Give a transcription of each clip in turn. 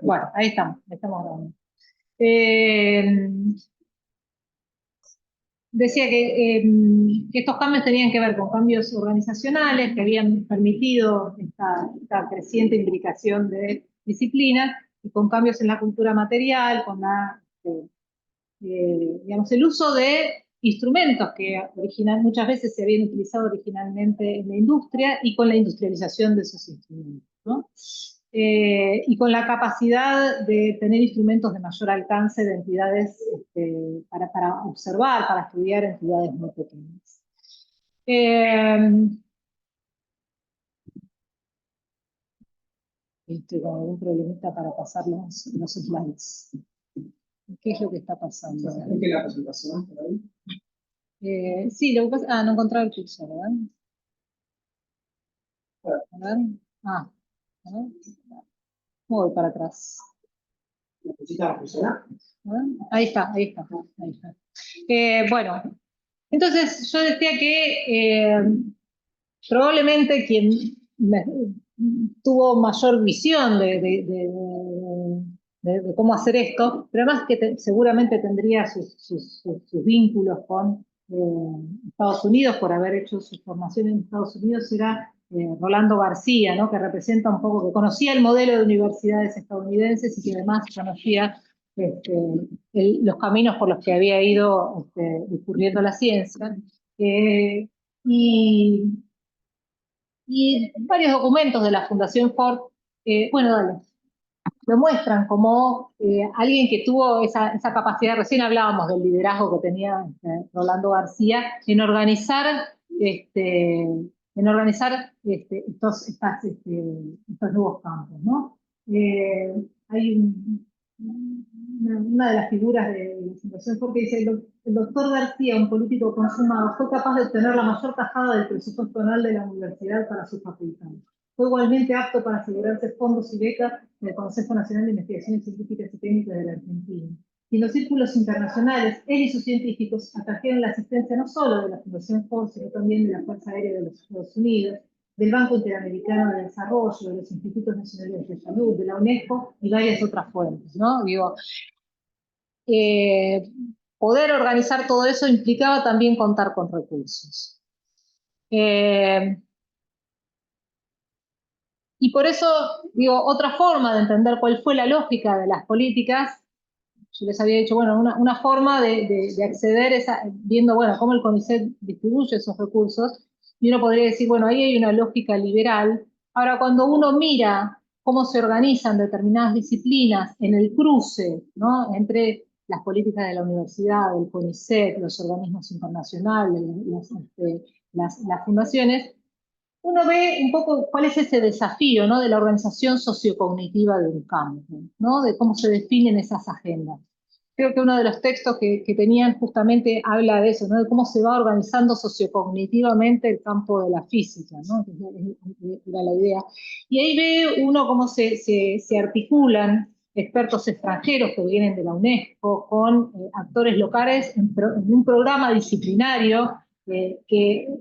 Bueno, ahí estamos grabando. Decía que estos cambios tenían que ver con cambios organizacionales que habían permitido esta creciente implicación de disciplinas y con cambios en la cultura material, con digamos, el uso de instrumentos que muchas veces se habían utilizado originalmente en la industria y con la industrialización de esos instrumentos, ¿no? Y con la capacidad de tener instrumentos de mayor alcance de entidades para observar, para estudiar entidades muy pequeñas. Estoy con algún problemita para pasar los slides. ¿Qué es lo que está pasando? ¿Es que la presentación por ahí? Sí, lo que pasa... no encontraba el cursor, ¿verdad? A ver. A ver. Voy para atrás. ¿Necesita funcionar? Ahí está. Bueno, entonces yo decía que probablemente quien tuvo mayor visión de cómo hacer esto, pero además que seguramente tendría sus vínculos con Estados Unidos por haber hecho su formación en Estados Unidos, era Rolando García, ¿no? Que representa un poco, que conocía el modelo de universidades estadounidenses y que además conocía los caminos por los que había ido discurriendo la ciencia. Y varios documentos de la Fundación Ford, bueno, dale, lo muestran como alguien que tuvo esa capacidad. Recién hablábamos del liderazgo que tenía Rolando García en organizar estos nuevos campos, ¿no? Hay una de las figuras de la Fundación Ford que dice: el doctor García, un político consumado, fue capaz de obtener la mayor tajada del presupuesto anual de la universidad para su facultad. Fue igualmente apto para asegurarse fondos y becas del Consejo Nacional de Investigaciones Científicas y Técnicas de la Argentina. Y en los círculos internacionales, él y sus científicos atrajeron la asistencia no solo de la Fundación Ford, sino también de la Fuerza Aérea de los Estados Unidos, del Banco Interamericano de Desarrollo, de los Institutos Nacionales de Salud, de la UNESCO y varias otras fuentes, ¿no? Digo, poder organizar todo eso implicaba también contar con recursos. Y por eso, digo, otra forma de entender cuál fue la lógica de las políticas, yo les había dicho, bueno, una forma de acceder es viendo, bueno, cómo el CONICET distribuye esos recursos, y uno podría decir, bueno, ahí hay una lógica liberal. Ahora, cuando uno mira cómo se organizan determinadas disciplinas en el cruce, ¿no?, entre las políticas de la universidad, del CONICET, los organismos internacionales, las fundaciones, uno ve un poco cuál es ese desafío, ¿no?, de la organización sociocognitiva de un campo, ¿no?, de cómo se definen esas agendas. Creo que uno de los textos que tenían justamente habla de eso, ¿no?, de cómo se va organizando sociocognitivamente el campo de la física, ¿no?, era la idea. Y ahí ve uno cómo se articulan expertos extranjeros que vienen de la UNESCO con actores locales en un programa disciplinario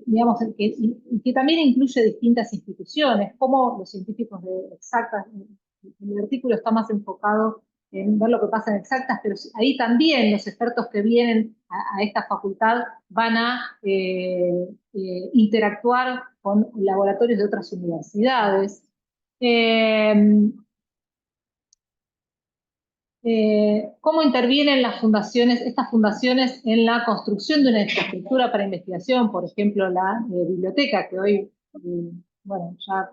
digamos, que también incluye distintas instituciones, como los científicos de exactas. El artículo está más enfocado en ver lo que pasa en exactas, pero ahí también los expertos que vienen a esta facultad van a interactuar con laboratorios de otras universidades. ¿Cómo intervienen las fundaciones, estas fundaciones, en la construcción de una infraestructura para investigación? Por ejemplo, la biblioteca, que hoy, bueno, ya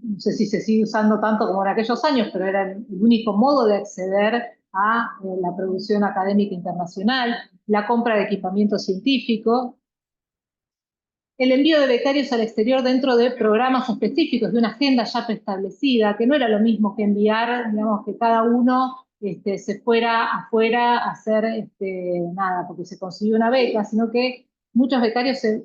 no sé si se sigue usando tanto como en aquellos años, pero era el único modo de acceder a la producción académica internacional, la compra de equipamiento científico, el envío de becarios al exterior dentro de programas específicos, de una agenda ya preestablecida, que no era lo mismo que enviar, digamos, que cada uno se fuera afuera a hacer nada, porque se consiguió una beca, sino que muchos becarios se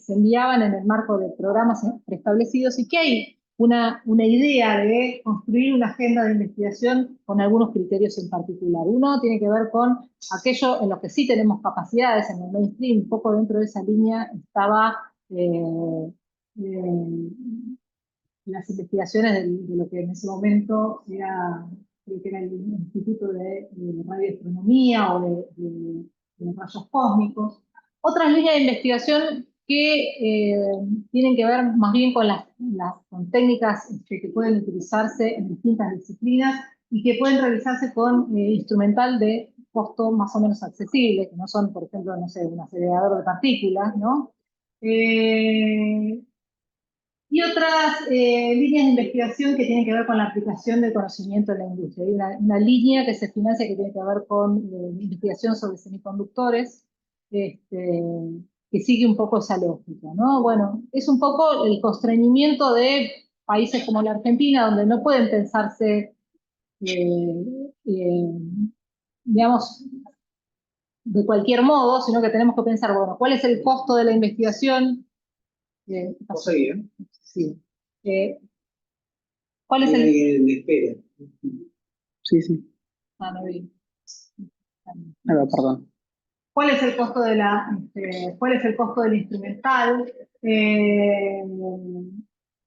enviaban en el marco de programas preestablecidos, y que hay una idea de construir una agenda de investigación con algunos criterios en particular. Uno tiene que ver con aquello en lo que sí tenemos capacidades en el mainstream. Un poco dentro de esa línea estaba las investigaciones de lo que en ese momento era, creo que era el Instituto de Radioastronomía o de rayos cósmicos. Otras líneas de investigación que tienen que ver más bien con con técnicas que pueden utilizarse en distintas disciplinas y que pueden realizarse con instrumental de costo más o menos accesible, que no son, por ejemplo, no sé, un acelerador de partículas, ¿no? Y otras líneas de investigación que tienen que ver con la aplicación del conocimiento en la industria. Hay una línea que se financia que tiene que ver con investigación sobre semiconductores, que sigue un poco esa lógica, ¿no? Bueno, es un poco el constreñimiento de países como la Argentina, donde no pueden pensarse, eh, eh, digamos, de cualquier modo, sino que tenemos que pensar, bueno, ¿cuál es el costo de la investigación? Vos seguís, ¿eh? Sí. ¿Cuál es Hay el...? alguien en espera. Sí, sí. Ah, no vi. Perdón. ¿Cuál es el costo cuál es el costo del instrumental?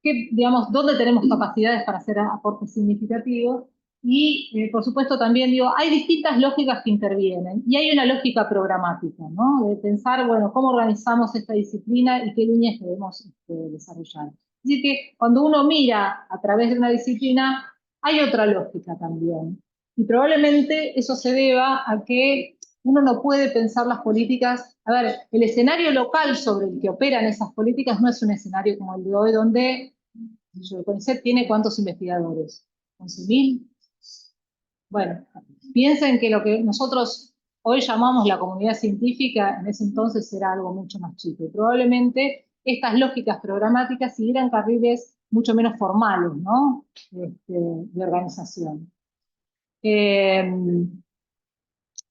Digamos, ¿dónde tenemos capacidades para hacer aportes significativos? Y, por supuesto, también digo, hay distintas lógicas que intervienen y hay una lógica programática, ¿no? De pensar, bueno, cómo organizamos esta disciplina y qué líneas debemos desarrollar. Así que cuando uno mira a través de una disciplina, hay otra lógica también. Y probablemente eso se deba a que uno no puede pensar las políticas. A ver, el escenario local sobre el que operan esas políticas no es un escenario como el de hoy, donde el CONICET tiene ¿cuántos investigadores? ¿11.000? Bueno, piensen que lo que nosotros hoy llamamos la comunidad científica, en ese entonces era algo mucho más chico. Y probablemente estas lógicas programáticas siguieran carriles mucho menos formales, ¿no? De organización.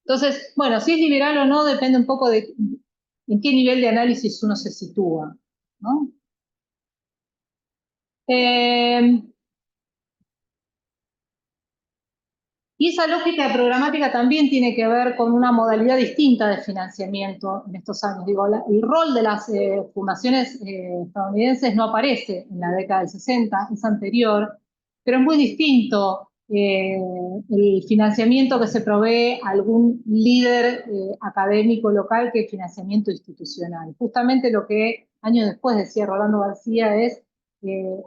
Entonces, bueno, si es liberal o no depende un poco de en qué nivel de análisis uno se sitúa, ¿no? Y esa lógica programática también tiene que ver con una modalidad distinta de financiamiento en estos años. Digo, el rol de las fundaciones estadounidenses no aparece en la década del 60, es anterior, pero es muy distinto el financiamiento que se provee a algún líder académico local que el financiamiento institucional. Justamente lo que años después decía Rolando García es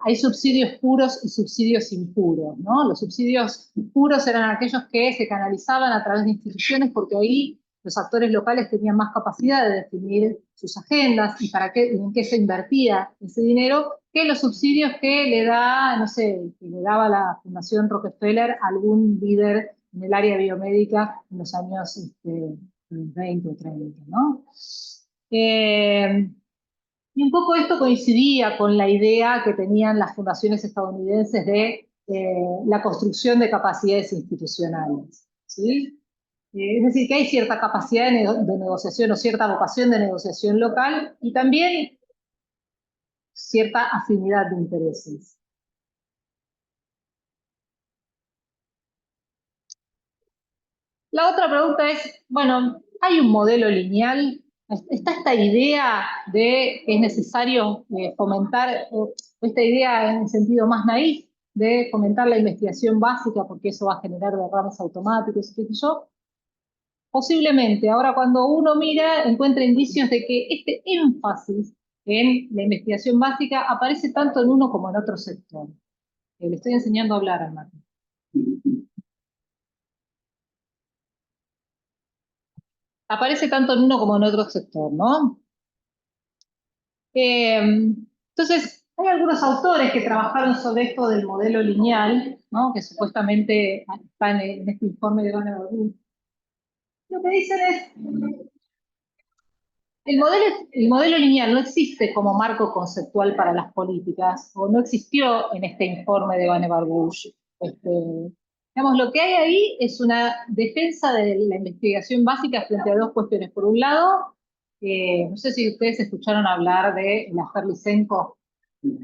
hay subsidios puros y subsidios impuros, ¿no? Los subsidios puros eran aquellos que se canalizaban a través de instituciones porque ahí los actores locales tenían más capacidad de definir sus agendas y para qué, en qué se invertía ese dinero, que los subsidios que le da, no sé, que le daba la Fundación Rockefeller a algún líder en el área biomédica en los años 20 o 30, ¿no? Y un poco esto coincidía con la idea que tenían las fundaciones estadounidenses de la construcción de capacidades institucionales, ¿sí? Es decir, que hay cierta capacidad de negociación o cierta vocación de negociación local y también cierta afinidad de intereses. La otra pregunta es, bueno, ¿hay un modelo lineal? ¿Está esta idea de que es necesario fomentar, esta idea en el sentido más naif, de fomentar la investigación básica porque eso va a generar derrames automáticos y qué sé yo? Posiblemente. Ahora, cuando uno mira, encuentra indicios de que este énfasis en la investigación básica aparece tanto en uno como en otro sector. Le estoy enseñando a hablar al Martín. Aparece tanto en uno como en otro sector, ¿no? Entonces, hay algunos autores que trabajaron sobre esto del modelo lineal, ¿no? Que supuestamente están en este informe de Vannevar. Lo que dicen es, el modelo lineal no existe como marco conceptual para las políticas, o no existió en este informe de Vannevar Bush. Digamos, lo que hay ahí es una defensa de la investigación básica frente a dos cuestiones. Por un lado, no sé si ustedes escucharon hablar de la affaire Lysenko, ¿sí?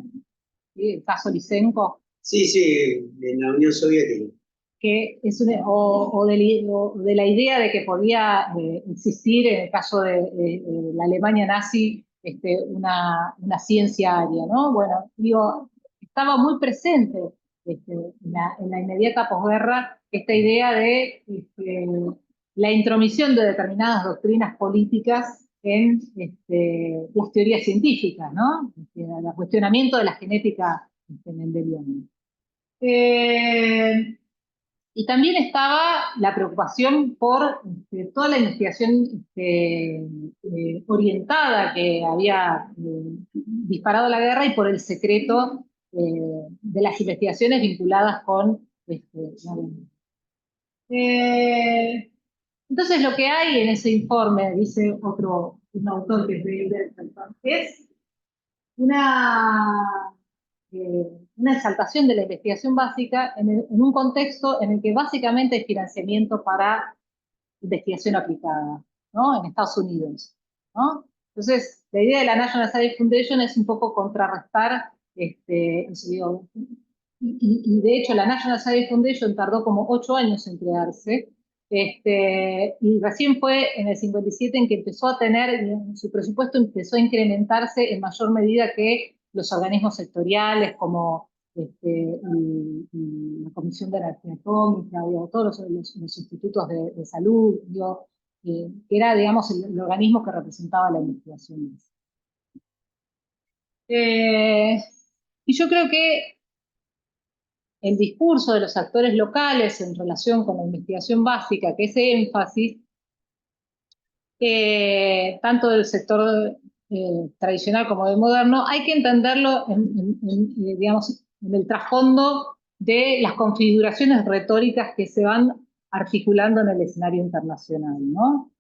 El caso Lysenko. Sí, sí, en la Unión Soviética. Que es o de la idea de que podía existir en el caso de la Alemania nazi una ciencia aria, ¿no? Bueno, digo, estaba muy presente en la inmediata posguerra esta idea de la intromisión de determinadas doctrinas políticas en las teorías científicas, ¿no? El cuestionamiento de la genética mendeliana. Y también estaba la preocupación por toda la investigación orientada que había disparado la guerra y por el secreto de las investigaciones vinculadas con la guerra. Entonces lo que hay en ese informe, dice un autor que es David, es una exaltación de la investigación básica en un contexto en el que básicamente hay financiamiento para investigación aplicada, ¿no? En Estados Unidos, ¿no? Entonces, la idea de la National Science Foundation es un poco contrarrestar, y de hecho la National Science Foundation tardó como 8 años en crearse, y recién fue en el 57 en que empezó a tener, su presupuesto empezó a incrementarse en mayor medida que los organismos sectoriales como y la Comisión de Energía Atómica, digo, todos los institutos de salud, digo, que era, digamos, el organismo que representaba la investigación. Y yo creo que el discurso de los actores locales en relación con la investigación básica, que ese énfasis, tanto del sector tradicional como del moderno, hay que entenderlo digamos, en el trasfondo de las configuraciones retóricas que se van articulando en el escenario internacional, ¿no?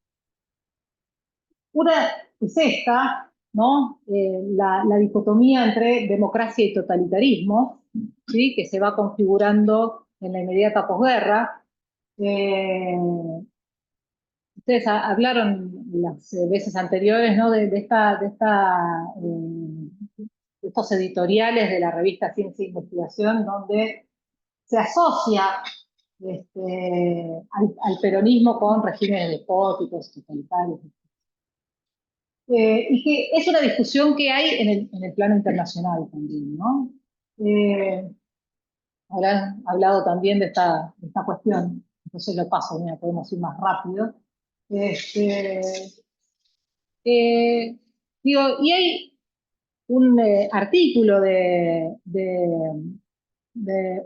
Una es esta, ¿no? La dicotomía entre democracia y totalitarismo, ¿sí? Que se va configurando en la inmediata posguerra. Ustedes hablaron las veces anteriores, ¿no? de estos editoriales de la revista Ciencia e Investigación, donde se asocia al peronismo con regímenes despóticos, totalitarios. Y que es una discusión que hay en el plano internacional también, ¿no? Habrán hablado también de esta cuestión, entonces lo paso, mira, podemos ir más rápido. Digo, y hay un artículo de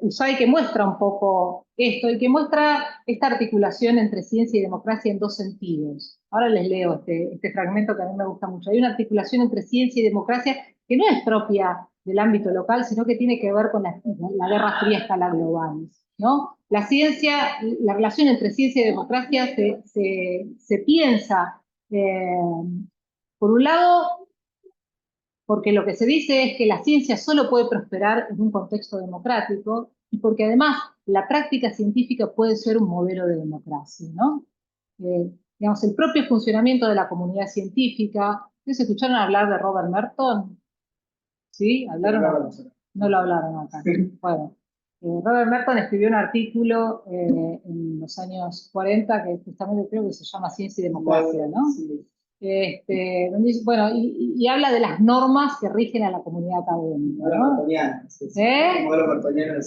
Usai que muestra un poco esto y que muestra esta articulación entre ciencia y democracia en dos sentidos. Ahora les leo este fragmento que a mí me gusta mucho. Hay una articulación entre ciencia y democracia que no es propia del ámbito local, sino que tiene que ver con la Guerra Fría a escala global, ¿no? La relación entre ciencia y democracia se piensa, por un lado, porque lo que se dice es que la ciencia solo puede prosperar en un contexto democrático y porque además la práctica científica puede ser un modelo de democracia, ¿no? Digamos, el propio funcionamiento de la comunidad científica. ¿Ustedes escucharon hablar de Robert Merton? ¿Sí? ¿Hablaron? No lo hablaron acá. Bueno, Robert Merton escribió un artículo en los años 40 que justamente creo que se llama Ciencia y Democracia, ¿no? Sí. Bueno, y habla de las normas que rigen a la comunidad académica, ¿no? El modelo mertoniano.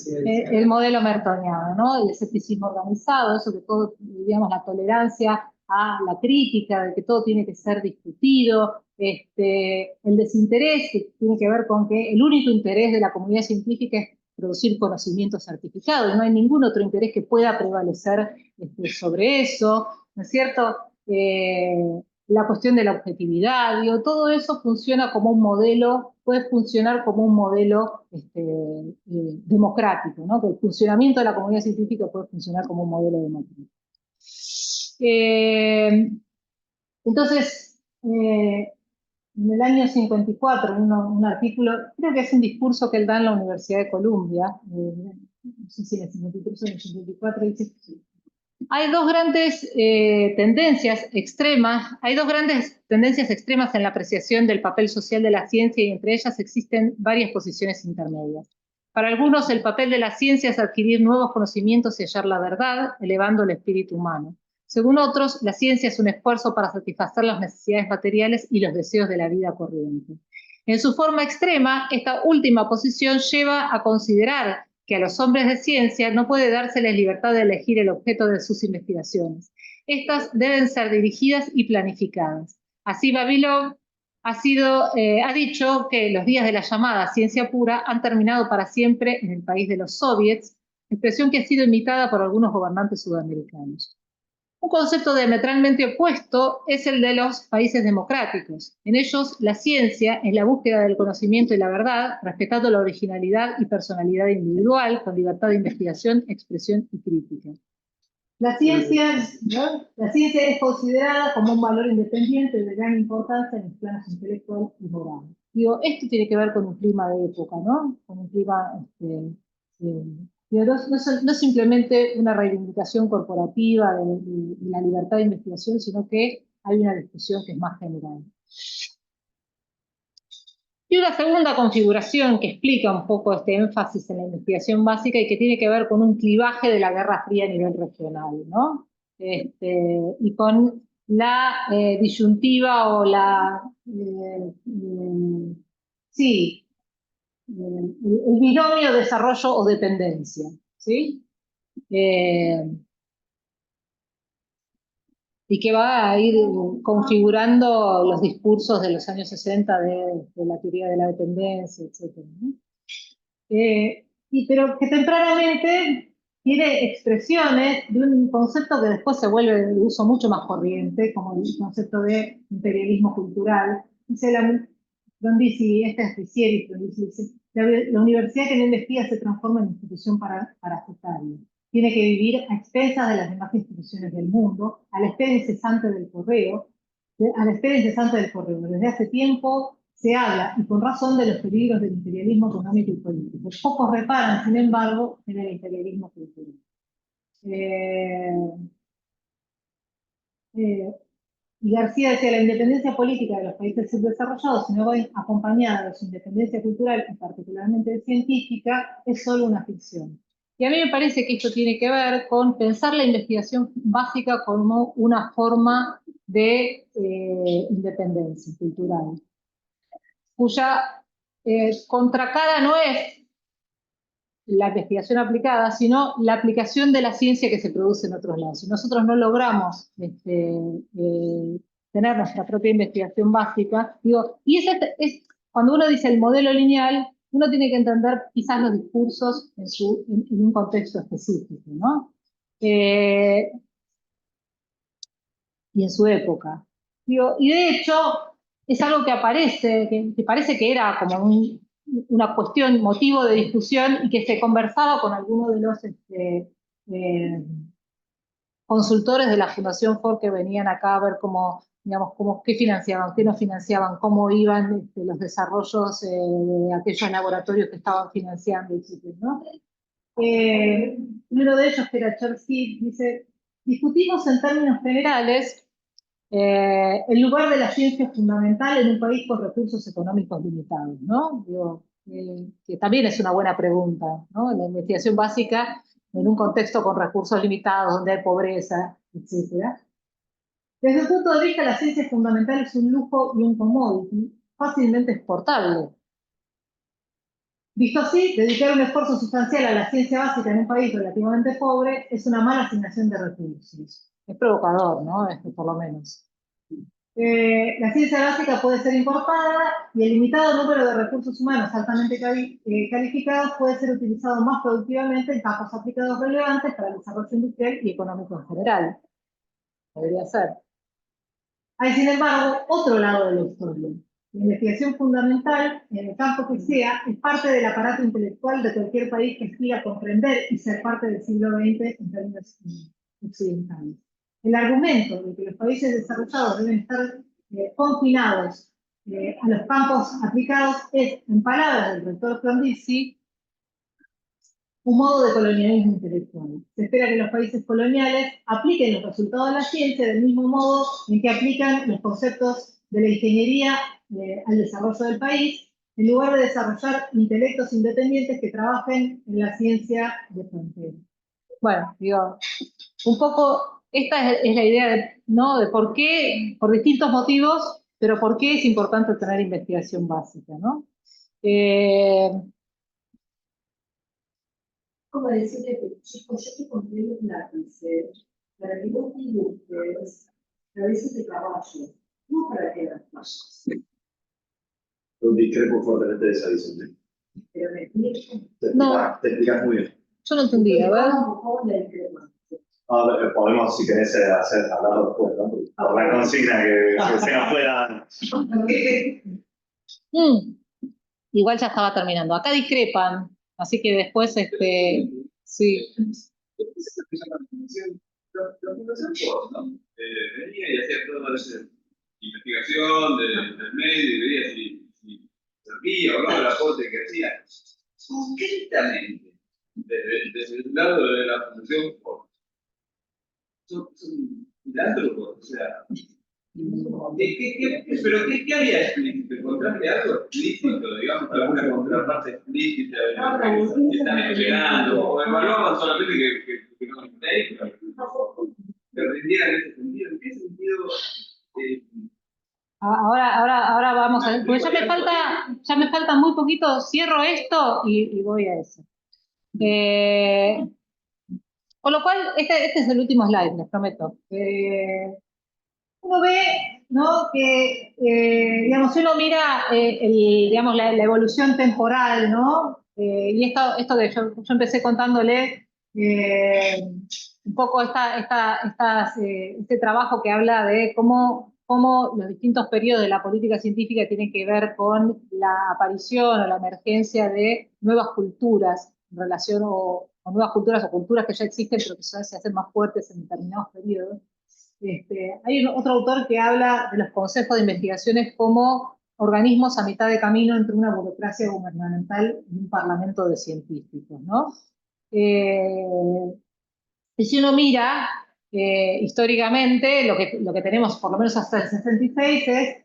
El modelo mertoniano, ¿no? El escepticismo organizado, eso que todo, digamos, la tolerancia a la crítica, de que todo tiene que ser discutido, el desinterés, que tiene que ver con que el único interés de la comunidad científica es producir conocimiento certificado, y no hay ningún otro interés que pueda prevalecer sobre eso, ¿no es cierto? La cuestión de la objetividad, digo, todo eso funciona como un modelo, puede funcionar como un modelo democrático, ¿no? Que el funcionamiento de la comunidad científica puede funcionar como un modelo democrático. Entonces, en el año 54, un artículo, creo que es un discurso que él da en la Universidad de Columbia, no sé si en el 53 o en el 54, dice: hay dos grandes tendencias extremas, en la apreciación del papel social de la ciencia y entre ellas existen varias posiciones intermedias. Para algunos el papel de la ciencia es adquirir nuevos conocimientos y hallar la verdad, elevando el espíritu humano. Según otros, la ciencia es un esfuerzo para satisfacer las necesidades materiales y los deseos de la vida corriente. En su forma extrema, esta última posición lleva a considerar que a los hombres de ciencia no puede dárseles libertad de elegir el objeto de sus investigaciones. Estas deben ser dirigidas y planificadas. Así Vavilov ha dicho que los días de la llamada ciencia pura han terminado para siempre en el país de los soviets, expresión que ha sido imitada por algunos gobernantes sudamericanos. Un concepto diametralmente opuesto es el de los países democráticos. En ellos, la ciencia es la búsqueda del conocimiento y la verdad, respetando la originalidad y personalidad individual, con libertad de investigación, expresión y crítica. La ciencia es considerada como un valor independiente de gran importancia en los planos intelectual y moral. Digo, esto tiene que ver con un clima de época, ¿no? Con un clima no simplemente una reivindicación corporativa de la libertad de investigación, sino que hay una discusión que es más general. Y una segunda configuración que explica un poco este énfasis en la investigación básica y que tiene que ver con un clivaje de la Guerra Fría a nivel regional, ¿no? Y con la disyuntiva o el binomio desarrollo o dependencia, ¿sí? Y que va a ir configurando los discursos de los años 60 de la teoría de la dependencia, etc., ¿no? Pero que tempranamente tiene expresiones de un concepto que después se vuelve de uso mucho más corriente, como el concepto de imperialismo cultural. Dice Frondizi, esta es Riccieri, dice, la universidad que no investiga se transforma en institución parasitaria. Tiene que vivir a expensas de las demás instituciones del mundo, a la espera incesante del correo. Desde hace tiempo se habla, y con razón, de los peligros del imperialismo económico y político. Pocos reparan, sin embargo, en el imperialismo cultural. Y García decía, la independencia política de los países subdesarrollados, si no va acompañada de su independencia cultural, y particularmente científica, es solo una ficción. Y a mí me parece que esto tiene que ver con pensar la investigación básica como una forma de independencia cultural, cuya contracara no es la investigación aplicada, sino la aplicación de la ciencia que se produce en otros lados. Si nosotros no logramos tener nuestra propia investigación básica, digo, y cuando uno dice el modelo lineal, uno tiene que entender quizás los discursos en un contexto específico, ¿no? Y en su época. Digo, y de hecho, es algo que aparece, que parece que era como una cuestión, motivo de discusión, y que se conversaba con algunos de los consultores de la Fundación Ford que venían acá a ver cómo, digamos, qué financiaban, qué no financiaban, cómo iban los desarrollos de aquellos laboratorios que estaban financiando, etc., ¿no? Uno de ellos, que era Cherski, dice, discutimos en términos generales el lugar de la ciencia fundamental en un país con recursos económicos limitados, ¿no? Digo, que también es una buena pregunta, ¿no? La investigación básica en un contexto con recursos limitados, donde hay pobreza, etc. Desde el punto de vista, la ciencia fundamental es un lujo y un commodity fácilmente exportable. Visto así, dedicar un esfuerzo sustancial a la ciencia básica en un país relativamente pobre es una mala asignación de recursos. Es provocador, ¿no? Por lo menos. La ciencia básica puede ser importada y el limitado número de recursos humanos altamente calificados puede ser utilizado más productivamente en campos aplicados relevantes para el desarrollo industrial y económico en general. Podría ser. Hay, sin embargo, otro lado de la historia. La investigación fundamental, en el campo que sea, es parte del aparato intelectual de cualquier país que aspira a comprender y ser parte del siglo XX en términos occidentales. El argumento de que los países desarrollados deben estar confinados a los campos aplicados es, en palabras del rector Frondizi, un modo de colonialismo intelectual. Se espera que los países coloniales apliquen los resultados de la ciencia del mismo modo en que aplican los conceptos de la ingeniería al desarrollo del país, en lugar de desarrollar intelectos independientes que trabajen en la ciencia de frontera. Bueno, digo, un poco esta es la idea ¿no? de por qué, por distintos motivos, pero ¿por qué es importante tener investigación básica, ¿no? Como decirle que chicos, yo te compré los lápices para que vos dibujes cabezas de caballo, no para que las fallas. Yo discrepo fuertemente de esa visión. Pero me explico. Te explicas muy bien. Yo no entendí, a ver. La discrepancia. Podemos, si querés, hablar después, ¿no? Por la consigna que se nos pueda. Igual ya estaba terminando. Acá discrepan, así que después, sí. La fundación Ford, ¿no? Venía y hacía toda esa investigación del medio y veía si servía o no el aporte que hacía. Concretamente, desde el lado de la fundación Ford, son filántropos, o sea. ¿Pero qué había explícito? ¿Encontraste algo explícito, digamos, alguna contraparte explícita de lo que están esperando? ¿O evaluaban solamente que no estéis, que rindieran en ese sentido? ¿En qué sentido? Ahora vamos a ver, porque ya me falta muy poquito, cierro esto y voy a eso. Con lo cual, este es el último slide, les prometo. Uno ve, ¿no? Que, digamos, si uno mira digamos, la evolución temporal, ¿no? Y esto que yo empecé contándole, un poco este trabajo que habla de cómo los distintos periodos de la política científica tienen que ver con la aparición o la emergencia de nuevas culturas en relación o nuevas culturas o culturas que ya existen pero que se hacen más fuertes en determinados periodos. Hay otro autor que habla de los consejos de investigaciones como organismos a mitad de camino entre una burocracia gubernamental y un parlamento de científicos, ¿no? Y si uno mira históricamente, lo que tenemos por lo menos hasta el 66 es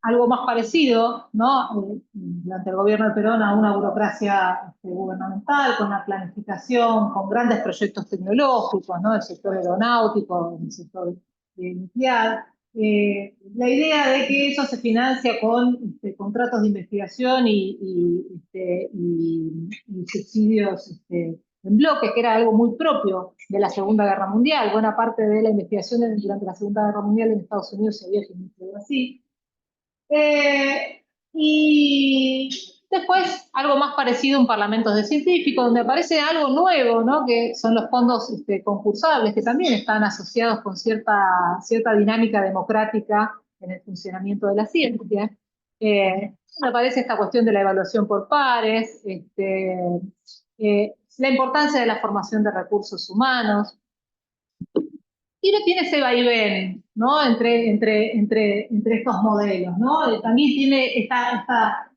algo más parecido, ¿no? Durante el gobierno de Perón a una burocracia gubernamental, con una planificación, con grandes proyectos tecnológicos, ¿no? El sector aeronáutico, el sector nuclear. La idea de que eso se financia con contratos de investigación y subsidios en bloques, que era algo muy propio de la Segunda Guerra Mundial. Buena parte de la investigación durante la Segunda Guerra Mundial en Estados Unidos se había financiado así. Y después algo más parecido a un parlamento de científicos, donde aparece algo nuevo, ¿no? Que son los fondos concursables, que también están asociados con cierta dinámica democrática en el funcionamiento de la ciencia. Aparece esta cuestión de la evaluación por pares, la importancia de la formación de recursos humanos. Y uno tiene ese vaivén, ¿no? Entre estos modelos, ¿no? También tiene esta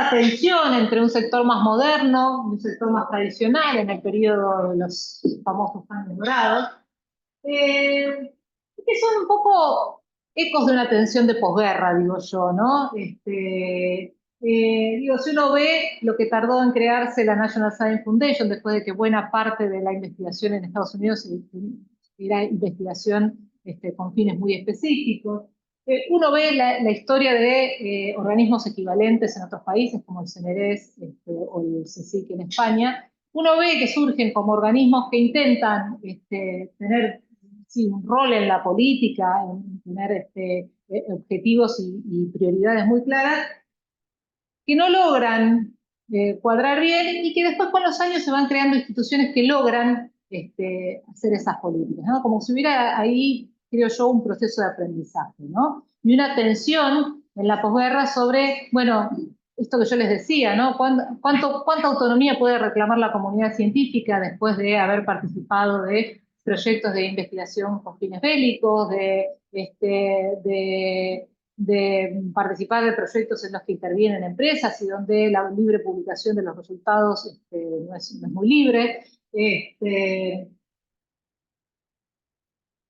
tensión entre un sector más moderno y un sector más tradicional en el periodo de los famosos años dorados, que son un poco ecos de una tensión de posguerra, digo yo, ¿no? Si uno ve lo que tardó en crearse la National Science Foundation, después de que buena parte de la investigación en Estados Unidos era investigación con fines muy específicos. Uno ve la historia de organismos equivalentes en otros países, como el CNRS o el CSIC en España. Uno ve que surgen como organismos que intentan tener un rol en la política, en tener objetivos y prioridades muy claras, que no logran cuadrar bien y que después con los años se van creando instituciones que logran hacer esas políticas, ¿no? Como si hubiera ahí, creo yo, un proceso de aprendizaje, ¿no? Y una tensión en la posguerra sobre, bueno, esto que yo les decía, ¿no? ¿Cuánta autonomía puede reclamar la comunidad científica después de haber participado de proyectos de investigación con fines bélicos, de participar de proyectos en los que intervienen empresas y donde la libre publicación de los resultados no es muy libre?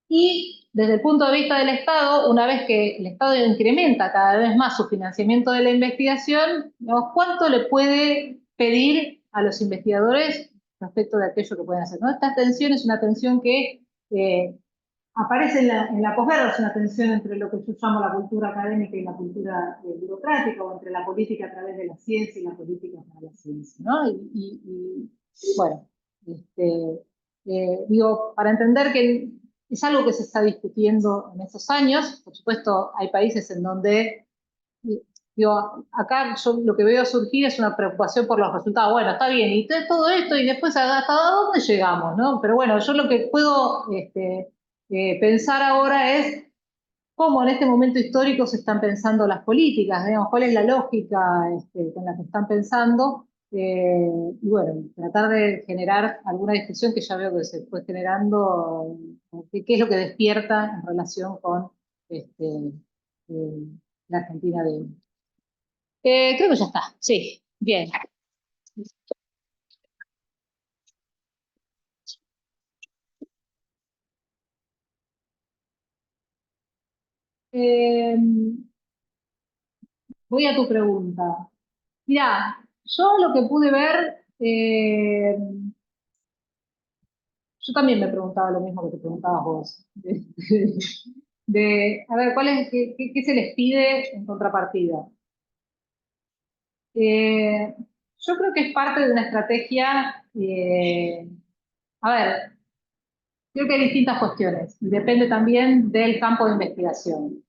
Y desde el punto de vista del Estado, una vez que el Estado incrementa cada vez más su financiamiento de la investigación, digamos, ¿cuánto le puede pedir a los investigadores respecto de aquello que pueden hacer, ¿no? Esta tensión es una tensión que aparece en la posguerra, es una tensión entre lo que yo llamo la cultura académica y la cultura burocrática, o entre la política a través de la ciencia y la política para la ciencia, ¿no? Bueno, digo, para entender que es algo que se está discutiendo en estos años. Por supuesto, hay países en donde, digo, acá yo lo que veo surgir es una preocupación por los resultados. Bueno, está bien, y todo esto, y después hasta dónde llegamos, ¿no? Pero bueno, yo lo que puedo pensar ahora es cómo en este momento histórico se están pensando las políticas, digamos, cuál es la lógica con la que están pensando, y bueno, tratar de generar alguna discusión que ya veo que se fue generando, qué es lo que despierta en relación con la Argentina de hoy. Creo que ya está, sí, bien. Voy a tu pregunta. Mirá, yo lo que pude ver, yo también me preguntaba lo mismo que te preguntabas vos. A ver, qué se les pide en contrapartida? Yo creo que es parte de una estrategia, a ver, creo que hay distintas cuestiones, y depende también del campo de investigación.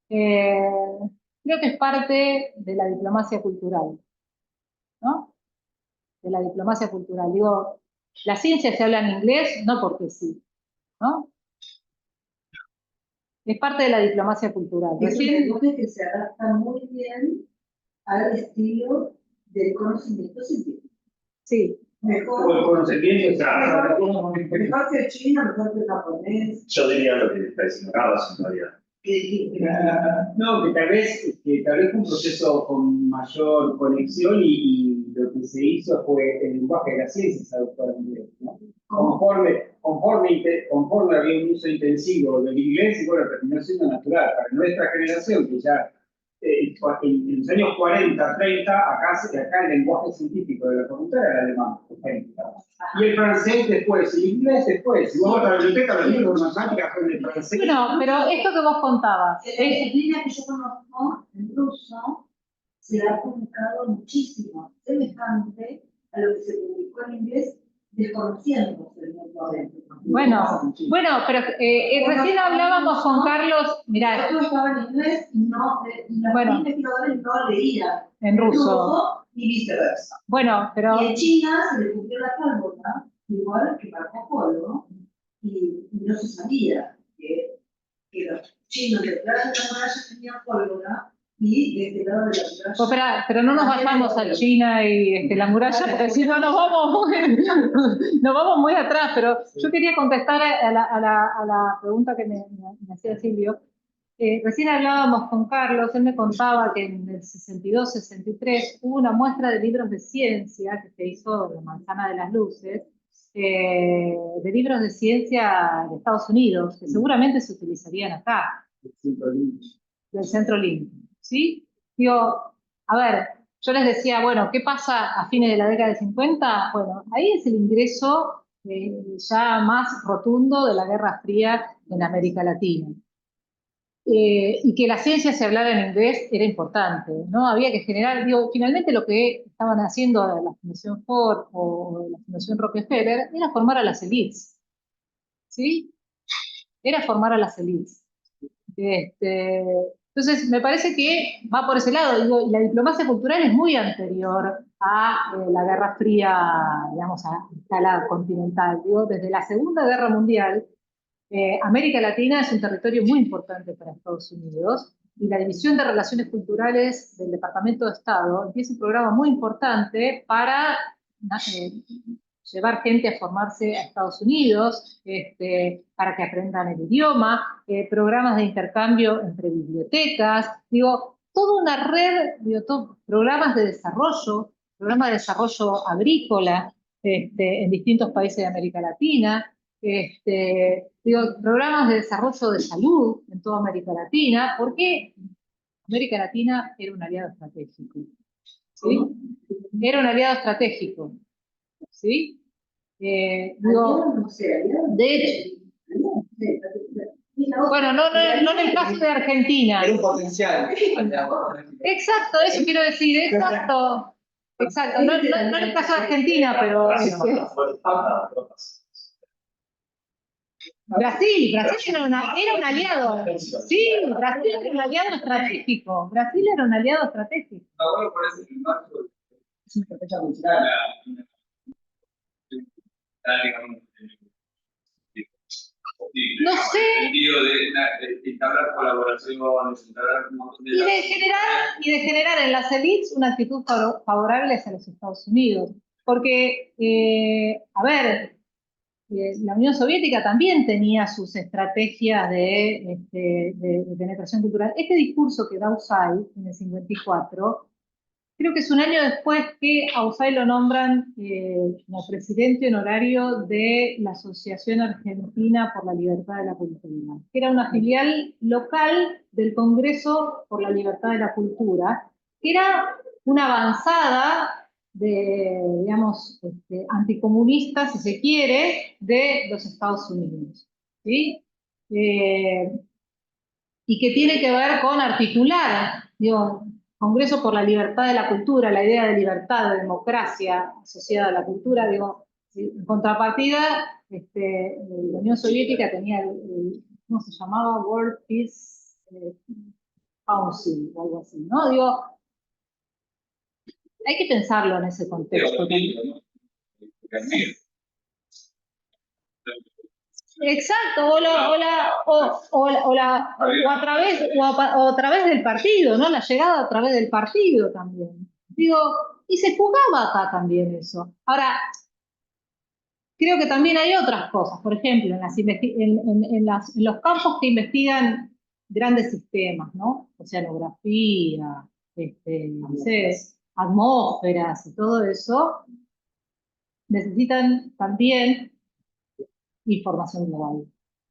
Creo que es parte de la diplomacia cultural, ¿no? De la diplomacia cultural. Digo, la ciencia se habla en inglés, no porque sí, ¿no? Es parte de la diplomacia cultural. Es un lenguaje que se adapta muy bien al estilo del conocimiento científico. Sí. O el Mejor, conocimiento, mejor que el chino, mejor que el japonés. Yo diría lo que está diciendo Carlos en realidad. No, que tal vez fue un proceso con mayor conexión y lo que se hizo fue el lenguaje de la ciencia se adoptó al inglés, ¿no? Conforme había un uso intensivo del inglés, y bueno, terminó siendo natural. Para nuestra generación, que ya en los años 40, 30, acá el lenguaje científico de la facultad era el alemán, por ejemplo. Y el francés después, y el inglés después. Si vos vas a la biblioteca, los libros de matemáticas son en francés. Bueno, pero esto que vos contabas. En línea que yo conozco, en ruso, se ha publicado muchísimo, semejante a lo que se publicó en inglés, desconociendo el mundo adentro. Bueno, pero recién hablábamos con Carlos, mirá. Yo estaba en inglés y los investigadores no leían en ruso. Y viceversa. Bueno, pero... Y en China se le cumplió la pólvora, igual que para Polo, y no se sabía que los chinos detrás de la muralla tenían pólvora y de este lado de la muralla. Pero no nos vayamos a China y la muralla, porque si no nos vamos muy atrás. Pero yo quería contestar a la pregunta que me hacía Silvio. Recién hablábamos con Carlos, él me contaba que en el 62-63 hubo una muestra de libros de ciencia que se hizo en la Manzana de las Luces, de libros de ciencia de Estados Unidos, que seguramente se utilizarían acá, del Centro Link, ¿sí? Digo, a ver, yo les decía, bueno, ¿qué pasa a fines de la década de 50? Bueno, ahí es el ingreso ya más rotundo de la Guerra Fría en América Latina. Y que la ciencia se hablara en inglés era importante, ¿no? Había que generar, digo, finalmente lo que estaban haciendo la Fundación Ford o la Fundación Rockefeller era formar a las élites, ¿sí? Era formar a las élites. Entonces, me parece que va por ese lado, digo, y la diplomacia cultural es muy anterior a la Guerra Fría, digamos, a escala continental. Digo, desde la Segunda Guerra Mundial, América Latina es un territorio muy importante para Estados Unidos, y la División de Relaciones Culturales del Departamento de Estado empieza un programa muy importante para llevar gente a formarse a Estados Unidos, para que aprendan el idioma, programas de intercambio entre bibliotecas, digo, toda una red, digo, programas de desarrollo agrícola en distintos países de América Latina, digo, programas de desarrollo de salud en toda América Latina, porque América Latina era un aliado estratégico. ¿Sí? Era un aliado estratégico. ¿Sí? Digo, de hecho, Bueno, no en el caso de Argentina. Era un potencial. Exacto, eso quiero decir, exacto. Exacto, no en el caso de Argentina, pero Brasil era un aliado. Sí, Brasil era un aliado estratégico. Brasil era un aliado estratégico. Bueno, por eso el marco Es una estrategia cultural. No sé. En el sentido de entablar colaboraciones, entablar un montón de... Y de generar en las élites una actitud favorable hacia los Estados Unidos. Porque, a ver, la Unión Soviética también tenía sus estrategias de penetración cultural. Este discurso que da Usai en el 54, creo que es un año después que a Usai lo nombran como presidente honorario de la Asociación Argentina por la Libertad de la Cultura, que era una filial local del Congreso por la Libertad de la Cultura, que era una avanzada digamos, anticomunista, si se quiere, de los Estados Unidos. ¿Sí? Y que tiene que ver con articular, digo, Congreso por la Libertad de la Cultura, la idea de libertad, de democracia asociada a la cultura, digo, en contrapartida, la Unión Soviética tenía ¿cómo se llamaba? World Peace Council, o algo así, ¿no? Digo, hay que pensarlo en ese contexto. Exacto, o a través del partido, ¿no? La llegada a través del partido también. Digo, y se jugaba acá también eso. Ahora, creo que también hay otras cosas, por ejemplo, en los campos que investigan grandes sistemas, ¿no? Oceanografía, no sé, atmósferas y todo eso, necesitan también información global.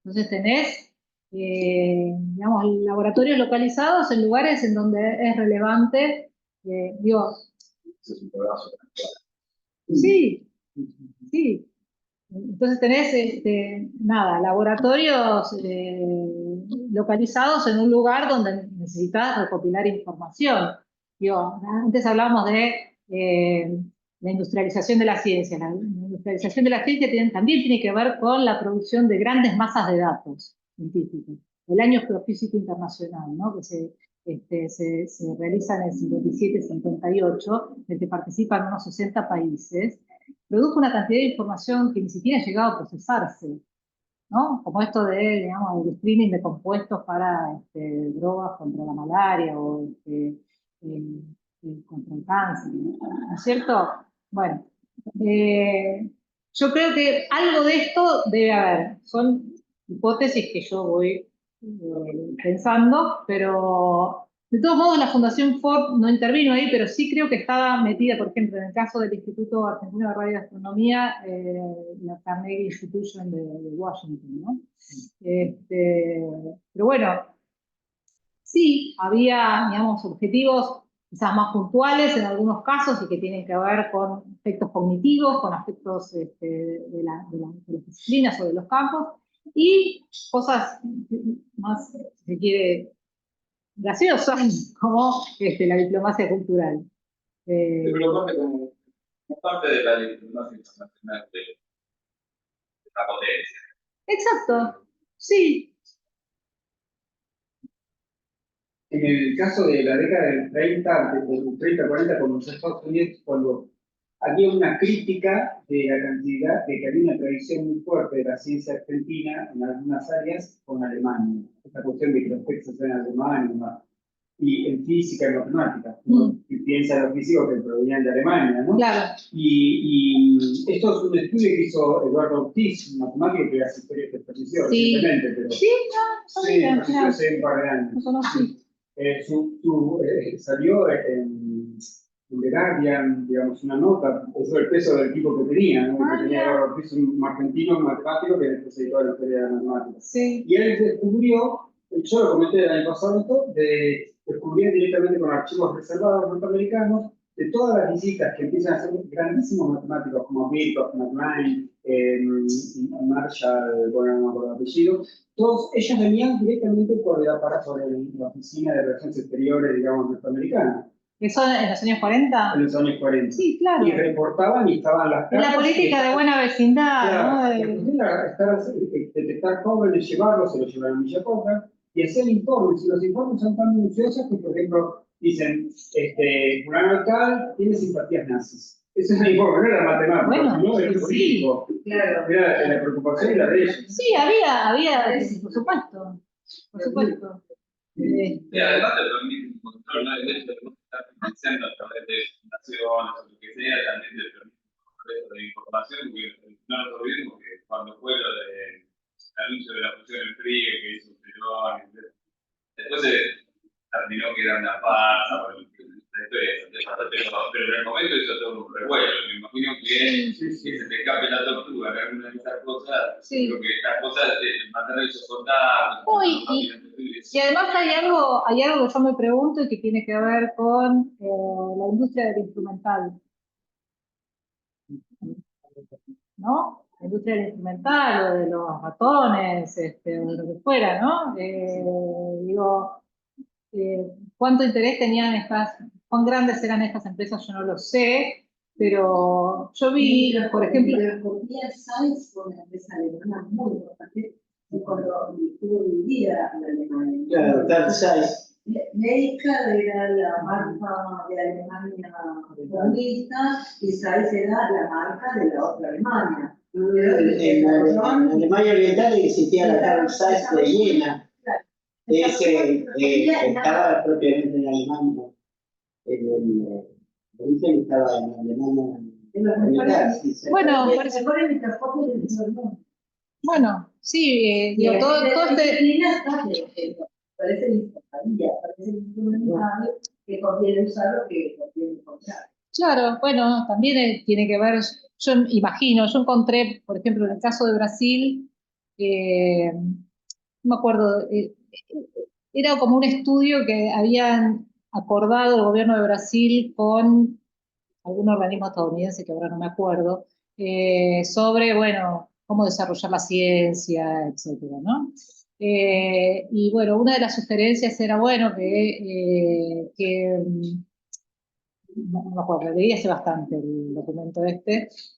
Entonces tenés, digamos, laboratorios localizados en lugares en donde es relevante, digo, sí, sí. Entonces tenés, laboratorios localizados en un lugar donde necesitas recopilar información. Digo, antes hablamos de la industrialización de la ciencia. La industrialización de la ciencia también tiene que ver con la producción de grandes masas de datos científicos. El Año Geofísico Internacional, ¿no? Que se realiza en el 57-58, en el que participan unos 60 países, produjo una cantidad de información que ni siquiera ha llegado a procesarse, ¿no? Como esto digamos, el screening de compuestos para drogas contra la malaria o contra el cáncer, ¿no es cierto? Bueno, yo creo que algo de esto debe haber. Son hipótesis que yo voy pensando, pero de todos modos la Fundación Ford no intervino ahí, pero sí creo que estaba metida, por ejemplo, en el caso del Instituto Argentino de Radioastronomía, la Carnegie Institution de Washington, ¿no? Pero bueno, sí había, digamos, objetivos quizás más puntuales en algunos casos y que tienen que ver con aspectos cognitivos, con aspectos de las disciplinas o de los campos, y cosas más, si se quiere, graciosas, como la diplomacia cultural. Pero como parte de la diplomacia internacional de la potencia. Exacto, sí. En el caso de la década del 30-40, con los Estados Unidos, cuando había una crítica de la cantidad, de que había una tradición muy fuerte de la ciencia argentina en algunas áreas con Alemania. Esta cuestión de que los textos en Alemania y en física y matemáticas. ¿No? Y piensa en los físicos que provenían de Alemania, ¿no? Claro. Y esto es un estudio que hizo Eduardo Ortiz, un matemático que hace historia de exposición, simplemente, pero... Sí, no, exposición hace un par de años. Salió en The Guardian, digamos, una nota sobre el peso del equipo que tenía, ¿no? Que tenía Eduardo Ortiz, un argentino, un matemático que después se dedicó a la historia de la matemática. Sí. Y él descubrió, yo lo comenté el año pasado, descubría directamente con archivos reservados norteamericanos de todas las visitas que empiezan a ser grandísimos matemáticos como Birkhoff, McLean, Marshall, bueno, no me acuerdo el apellido, todos ellos venían directamente por la Oficina de Relaciones Exteriores, digamos, norteamericana. ¿Eso en los años 40? En los años 40. Sí, claro. Y reportaban y estaban las En la cartas. política de buena vecindad, Claro, ¿no? la cuestión era detectar jóvenes, llevarlos, se los llevaron a Villacota y hacían informes. Y los informes son tan minuciosos que, por ejemplo, dicen, fulano tal tiene simpatías nazis. Ese es el informe, no era matemático, Bueno, sino el sí. político. Claro. Era la preocupación era de ellos. Sí, había, por supuesto, por supuesto. Y además te permite encontrar, ¿no? El hecho de no estar financiando a través de fundaciones o lo que sea, también te permite un proceso de información, porque no nos olvidemos que cuando fue lo del anuncio de la fusión en frío que hizo Perón, etc. Después se terminó quedando a farsa, bueno, pero en el momento hizo todo un revuelo. Me imagino que se te escape la tortuga en alguna de estas cosas, Sí. Creo que estas cosas mantener esos contactos. Y además hay algo que yo me pregunto y que tiene que ver con la industria del instrumental, ¿no? La industria del instrumental o de los ratones, o de lo que fuera, ¿no? Digo, ¿cuánto interés tenían cuán grandes eran estas empresas? Yo no lo sé, pero yo vi, por ejemplo... La compañía Zeiss fue una empresa alemana muy importante y cuando estuvo dividida en Alemania. Claro, Carl Zeiss. Leica era la marca de Alemania comunista y Zeiss era la marca de la otra Alemania. En Alemania Oriental existía la Carl Zeiss de Jena. Ese estaba propiamente en Alemania. El origen estaba en Alemania. Bueno, bueno, sí, digo, todo parece instrumental que conviene usar lo que conviene comprar. Claro, bueno, también tiene que ver, yo imagino, yo encontré, por ejemplo, en el caso de Brasil, no me acuerdo, era como un estudio que habían acordado el gobierno de Brasil con algún organismo estadounidense que ahora no me acuerdo, sobre, bueno, cómo desarrollar la ciencia, etcétera, ¿no? Y bueno, una de las sugerencias era, bueno, no me acuerdo, leí hace bastante el documento y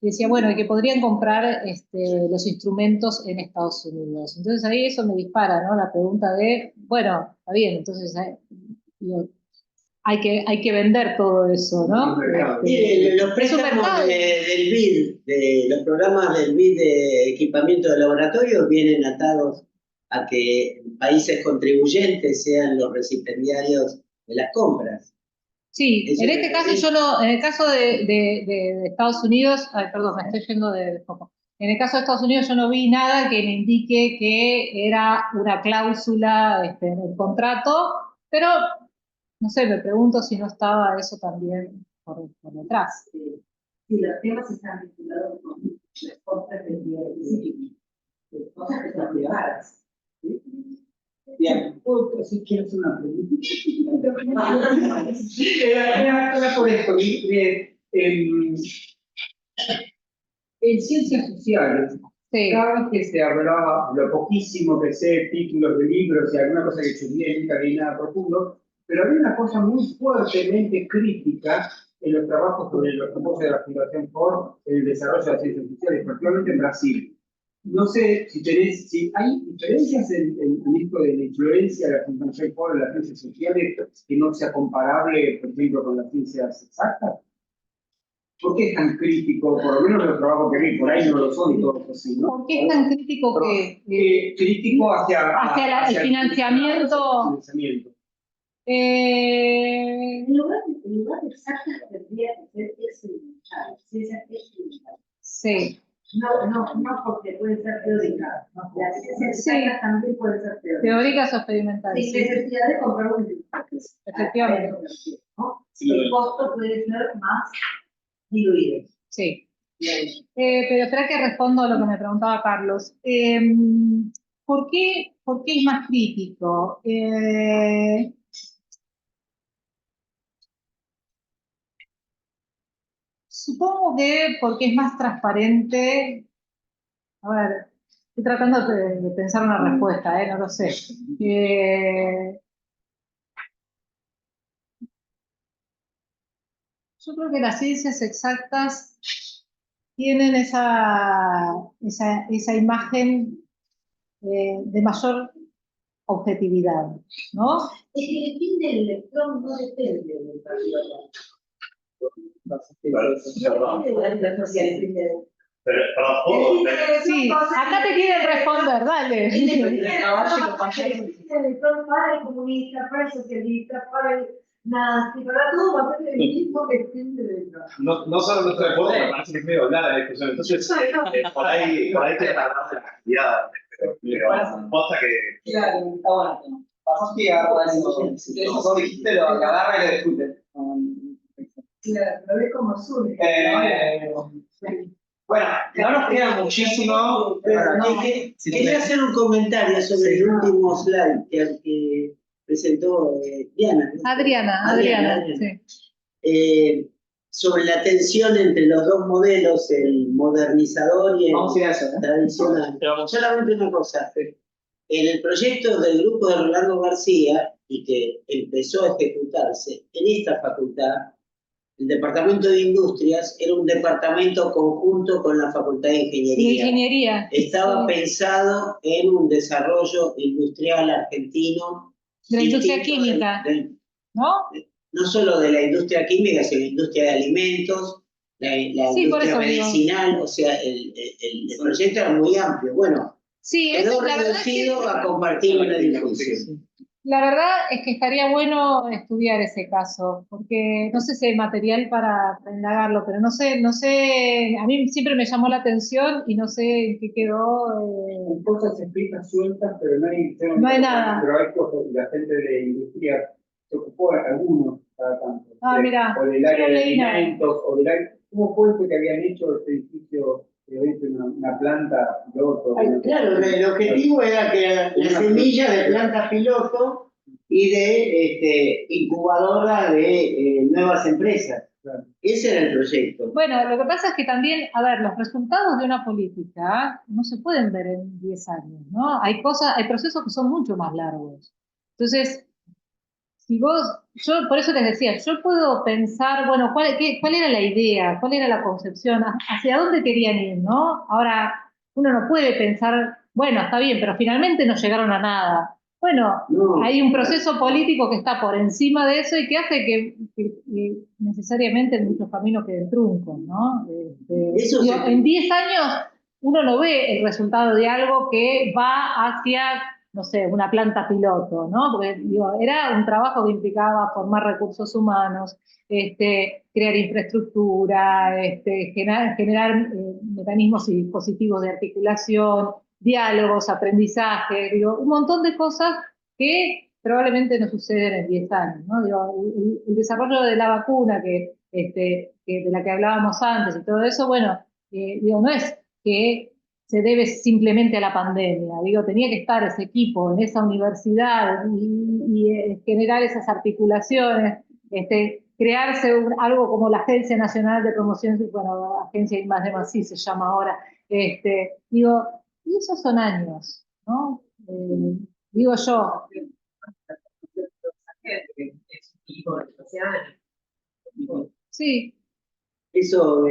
decía, bueno, que podrían comprar los instrumentos en Estados Unidos. Entonces ahí eso me dispara, ¿no? La pregunta de, bueno, está bien, entonces digo, hay que vender todo eso, ¿no? Mire, los préstamos del BID, de los programas del BID de equipamiento de laboratorio vienen atados a que países contribuyentes sean los recipiendarios de las compras. Sí, en este caso yo no, en el caso de Estados Unidos, perdón, me estoy yendo de foco. En el caso de Estados Unidos yo no vi nada que me indique que era una cláusula en el contrato, pero no sé, me pregunto si no estaba eso también por detrás. Si los temas están vinculados con las compras del día específico, cosas que son privadas. Bien, si quiero hacer una pregunta. Era por esto, en ciencias sociales, Sí. cada vez que se hablaba, lo poquísimo que sé, títulos de libros y alguna cosa que estudié, nunca vi nada profundo, pero había una cosa muy fuertemente crítica en los trabajos sobre los apoyos de la Fundación Ford en el desarrollo de las ciencias sociales, particularmente en Brasil. No sé si hay diferencias en esto de la influencia de la Fundación Ford en las ciencias sociales que no sea comparable, por ejemplo, con las ciencias exactas. ¿Por qué es tan crítico? Por lo menos los trabajos que vi por ahí no lo son y todos así, ¿no? ¿Por qué es tan crítico crítico hacia el financiamiento? En lugar de exactas tendría que ser experimental, ciencia experimental. Sí. No porque puede ser teórica. Las ciencias exactas también pueden ser teóricas. Teóricas o experimentales. Sin necesidad de comprar un libro. Efectivamente. ¿No? El costo puede ser más diluido. Sí. Pero espera que respondo a lo que me preguntaba Carlos. ¿Por qué es más crítico? Supongo que porque es más transparente. A ver, estoy tratando de pensar una respuesta, no lo sé. Yo creo que las ciencias exactas tienen esa imagen de mayor objetividad, ¿no? Es que el fin del electrón no depende del partido. Pero, Sí, acá te quieren responder, dale. El electrón para el comunista, para el socialista, para el nazi, para todo va a ser el mismo que el fin del electrón. no solo no estoy de acuerdo, me parece que es medio hablar la discusión. Entonces, por ahí quieren hablar de la actividad, pero posta que. Claro, está bueno. Pasó que agarra eso vos dijiste, lo agarra y lo discute. Claro, lo ve como azul. Bueno, no nos queda muchísimo. Quería hacer un comentario sobre el último slide que presentó Diana. Adriana, sí. Sobre la tensión entre los dos modelos, el modernizador y el tradicional. Solamente una cosa. En el proyecto del grupo de Rolando García, y que empezó a ejecutarse en esta facultad, el departamento de industrias era un departamento conjunto con la facultad de ingeniería. Estaba pensado en un desarrollo industrial argentino. De la industria química, ¿no? No solo de la industria química, sino la industria de alimentos, la industria medicinal, o sea, el proyecto era muy amplio. Bueno, sí, quedó reducido a compartir un edificio. La verdad es que estaría bueno estudiar ese caso, porque no sé si hay material para indagarlo, pero no sé, a mí siempre me llamó la atención y no sé en qué quedó. Cosas escritas sueltas, pero no hay nada. Pero hay cosas, la gente de industria se ocupó de algunos cada tanto. Mira, o del área de alimentos, o del área. ¿Cómo fue que habían hecho este edificio? Una planta piloto. Claro, el objetivo era que la semilla de planta piloto y de incubadora de nuevas empresas. Claro. Ese era el proyecto. Bueno, lo que pasa es que también, a ver, los resultados de una política no se pueden ver en 10 años, ¿no? Hay procesos que son mucho más largos. Entonces, yo por eso les decía, yo puedo pensar, bueno, ¿cuál era la idea? ¿Cuál era la concepción? ¿Hacia dónde querían ir, no? Ahora, uno no puede pensar, bueno, está bien, pero finalmente no llegaron a nada. Bueno, hay un proceso político que está por encima de eso y que hace que necesariamente muchos caminos queden truncos, ¿no? En 10 años uno no ve el resultado de algo que va hacia, no sé, una planta piloto, ¿no? Porque era un trabajo que implicaba formar recursos humanos, crear infraestructura, generar mecanismos y dispositivos de articulación, diálogos, aprendizaje, un montón de cosas que probablemente no suceden en 10 años, ¿no? El desarrollo de la vacuna de la que hablábamos antes y todo eso, bueno, no es que se debe simplemente a la pandemia. Tenía que estar ese equipo en esa universidad y generar esas articulaciones, crearse algo como la Agencia Nacional de Promoción, bueno, Agencia I+D+I se llama ahora. Y esos son años, ¿no? Digo yo. Sí. Eso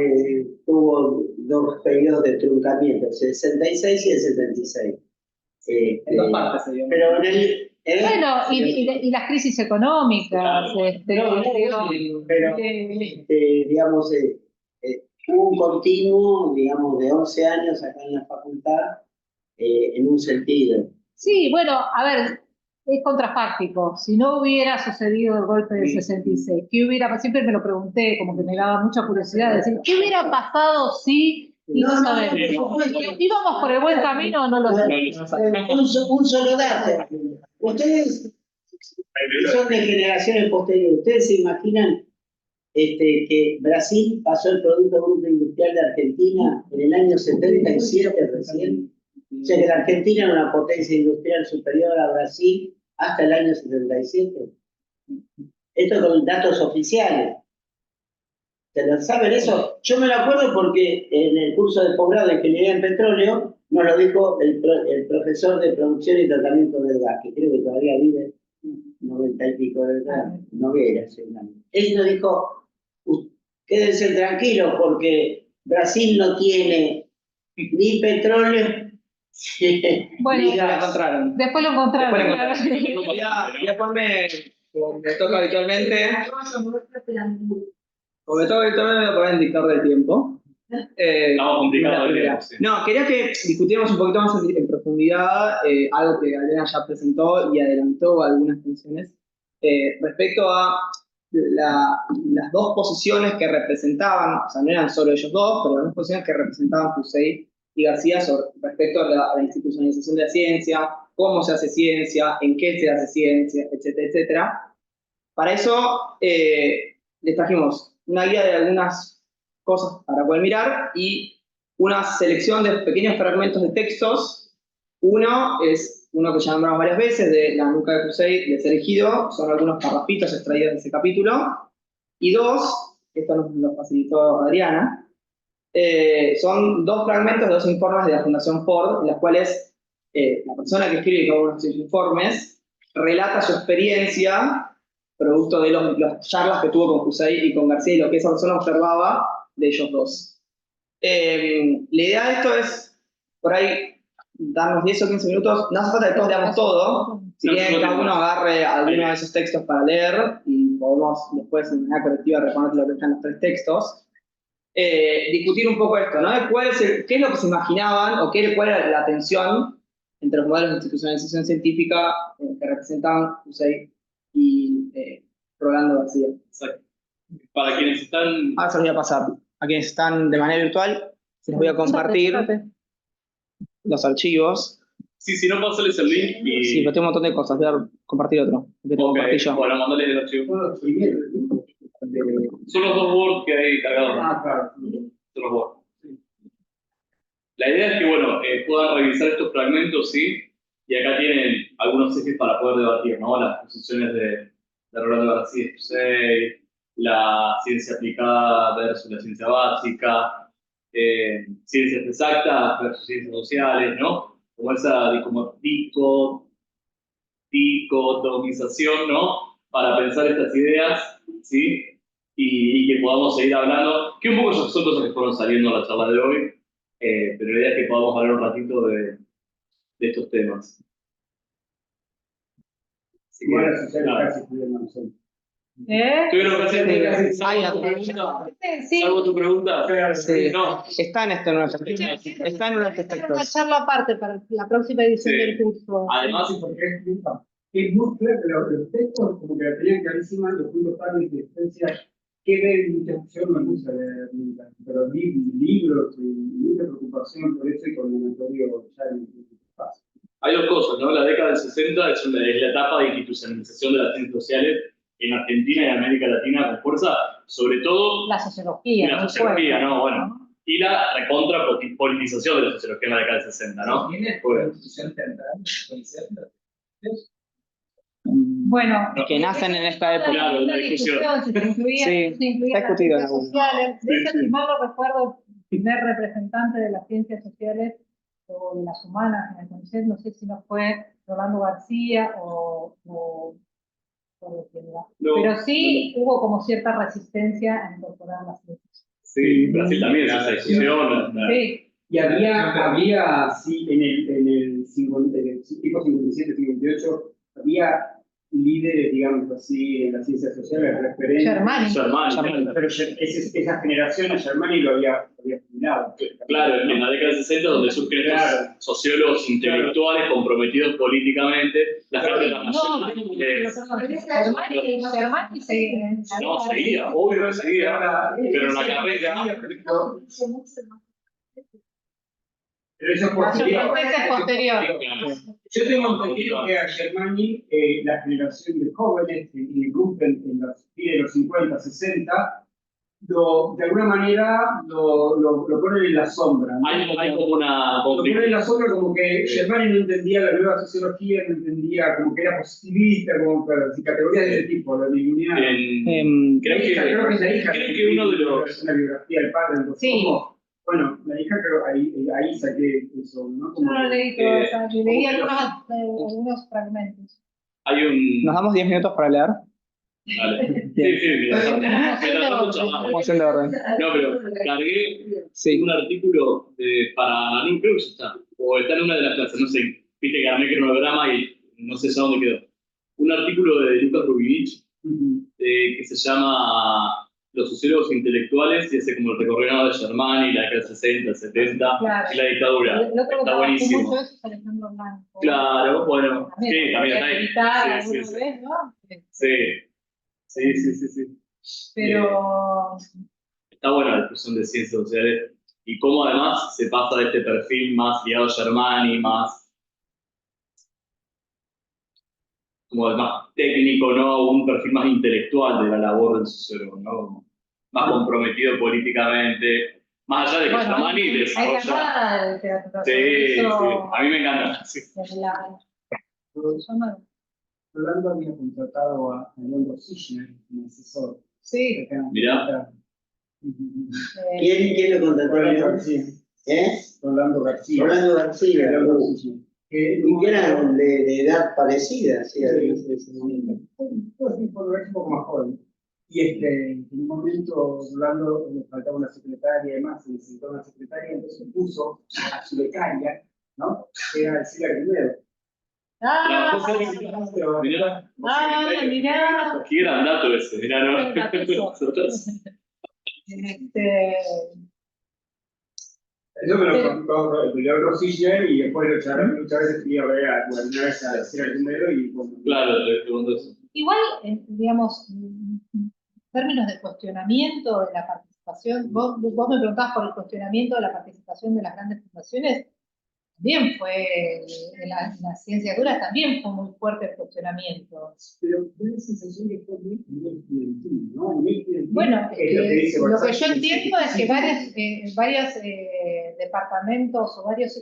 tuvo dos periodos de truncamiento, el 66 y el 76. En dos partes, pero en el... Bueno, y las crisis económicas. Digamos, hubo un continuo, digamos, de 11 años acá en la facultad, en un sentido. Sí, bueno, a ver, es contrafáctico. Si no hubiera sucedido el golpe del 66, ¿qué hubiera? Siempre me lo pregunté, como que me daba mucha curiosidad, decir, ¿qué hubiera pasado si? Y no sabemos. ¿Íbamos por el buen camino o no lo sabemos? Un solo dato. Ustedes son de generaciones posteriores. ¿Ustedes se imaginan que Brasil pasó el Producto Bruto Industrial de Argentina en el año 77 recién? O sea que la Argentina era una potencia industrial superior a Brasil hasta el año 77. Esto con datos oficiales. O ¿Te lo saben eso? Yo me lo acuerdo porque en el curso de posgrado de Ingeniería en Petróleo nos lo dijo el profesor de Producción y Tratamiento del Gas, que creo que todavía vive 90 y pico de edad, Noguera, seguramente. Él nos dijo, quédense tranquilos porque Brasil no tiene ni petróleo, Bueno, ni gas. después lo encontraron. Voy a ponerme, como me toca habitualmente, me voy a poner el dictador del tiempo. Estamos complicados. No, quería que discutiéramos un poquito más en profundidad algo que Adriana ya presentó y adelantó algunas funciones respecto a las dos posiciones que representaban, o sea, no eran solo ellos dos, pero las dos posiciones que representaban Fusey y García respecto a la institucionalización de la ciencia, cómo se hace ciencia, en qué se hace ciencia, etcétera, etcétera. Para eso les trajimos una guía de algunas cosas para poder mirar y una selección de pequeños fragmentos de textos. Uno es uno que ya nombramos varias veces, de La nuca de Fusey, de Serigido, son algunos parrafitos extraídos de ese capítulo. Y dos, esto nos lo facilitó Adriana, son dos fragmentos de dos informes de la Fundación Ford, en las cuales la persona que escribe cada uno de esos informes relata su experiencia producto de las charlas que tuvo con Fusey y con García y lo que esa persona observaba de ellos dos. La idea de esto es, por ahí, darnos 10 o 15 minutos, no hace falta que todos leamos todo, si quieren cada uno agarre alguno de esos textos para leer y podemos después de manera colectiva reconocer lo que están los tres textos. Discutir un poco esto, ¿no? ¿Qué es lo que se imaginaban o cuál era la tensión entre los modelos de institucionalización científica que representaban Fusey y Rolando García? Exacto. Para quienes están... Ahora se los voy a pasar. A quienes están de manera virtual, se los voy a compartir los archivos. Sí, si no, pasarles el link y... Sí, pero tengo un montón de cosas. Voy a compartir otro. Que te compartí yo. Bueno, mandale el archivo. Son los dos Word que hay cargados. Claro. Son los Word. La idea es que, bueno, puedan revisar estos fragmentos, ¿sí? Y acá tienen algunos ejes para poder debatir, ¿no? Las posiciones de Rolando García y Fusey, la ciencia aplicada versus la ciencia básica, ciencias exactas versus ciencias sociales, ¿no? Como esa dicotomización, ¿no? Para pensar estas ideas, ¿sí? Y que podamos seguir hablando, que un poco son cosas que fueron saliendo en la charla de hoy, pero la idea es que podamos hablar un ratito de estos temas. Bueno, casi estuvieron nosotros. ¿Tuvieron casi? Sí. ¿Salvo tu pregunta? Sí. No. Está en este nuestro texto. Está en uno de estos Una textos. charla aparte para la próxima edición Sí. del curso. Además, Es muy claro que los textos, como que la tenían clarísima, los puntos tales de existencia, que de intención no puse a leer nunca, pero libros y mucha preocupación por eso y con el notorio ya en el espacio. hay dos cosas, ¿no? La década del 60 es la etapa de institucionalización de las ciencias sociales en Argentina y en América Latina con fuerza, sobre todo La sociología. la muy sociología, fuerte, ¿no? Bueno, y la recontra politización de la sociología en la década del 60, ¿no? ¿Tiene Bueno. institución central? Bueno, Que nacen en esta época. Claro, una la discusión. discusión, si se incluía, Sí, se incluía está las discutido en ciencias algún- sociales. De hecho, Sí, sí. si mal no recuerdo, el primer representante de las ciencias sociales o de las humanas en el CONICET, no sé si no fue Rolando García o de quién era. No, pero sí hubo como cierta resistencia a incorporar las ciencias. Sí, Brasil también es esa discusión. Sí. Y había sí, en el tipo 57, 58, había líderes, digamos así, en las ciencias sociales, referentes. Germani. Pero esa generación, Germani lo había jubilado. Claro, en la década del 60, donde surgen estos sociólogos intelectuales comprometidos políticamente, la gente de la nacional. Germani seguía. No, seguía, obvio que seguía, pero en la carrera. Pero eso es posterior. Yo tengo entendido que a Germani, la generación de jóvenes, en el grupo en los fines de los 50, 60, de alguna manera lo ponen en la sombra, ¿no? Hay como una Lo ponen en la sombra como que Sí. Germani no entendía la nueva sociología, no entendía, como que era positivista, como que categorías de ese tipo, la divinidad. Creo que es la hija. creo que uno de los una biografía del padre, entonces, Sí. ¿cómo? Bueno, la hija creo ahí saqué eso, ¿no? Yo Como no lo que, leí todo, o sea, yo leí como que algunos fragmentos. hay un Nos damos 10 minutos para leer. Vale. Sí, mira, Vamos haciendo orden. no, pero cargué Sí. un artículo para, no creo que ya está, o está en una de las clases, no sé, viste que armé cronograma y no sé ya dónde quedó. Un artículo de Lucas Rubinich que se llama Los sociólogos intelectuales y hace como el recorrido de Germani, la década del 60, 70 Claro. y la dictadura. El otro que Está trabajó buenísimo. mucho eso es Alejandro Blanco. Claro, bueno, sí, también está ahí. Editar Sí, sí, alguna sí. vez, ¿no? Sí. Pero Está buena la discusión de ciencias sociales y cómo además se pasa de este perfil más ligado a Germani, más como más técnico, ¿no? A un perfil más intelectual de la labor del sociólogo, ¿no? Más comprometido políticamente, más allá de que bueno, Germani hay desarrolla. carrera de literatura Sí, sobre sí, eso. a mí me encanta. Sí. Se llama- Rolando había contratado a Leandro Sichner como asesor. Sí. Mirá. ¿Quién lo contrató? Rolando García. Rolando García. Rolando García. Rolando García. Y que eran de edad parecida, sí, en ese momento. Pues sí, por un poco más joven. Y en un momento, Rolando le faltaba una secretaria y demás, se necesitaba una secretaria, entonces puso a su becaria, ¿no? Que era Silvia primero. Mirá. Mirá. Qué gran dato ese, mirá, ¿no? Eso me lo contó Leandro Sichner y después muchas veces fui a ver alguna vez a Silvia primero y bueno. Claro, te contó eso. Igual, digamos, en términos de cuestionamiento de la participación, vos me preguntabas por el cuestionamiento de la participación de las grandes fundaciones, también fue, en las ciencias duras también fue muy fuerte el cuestionamiento. Pero da la sensación de que fue muy estudiantil, ¿no? Bueno, Es lo que dice lo que Barzal. yo entiendo es que varios departamentos o varios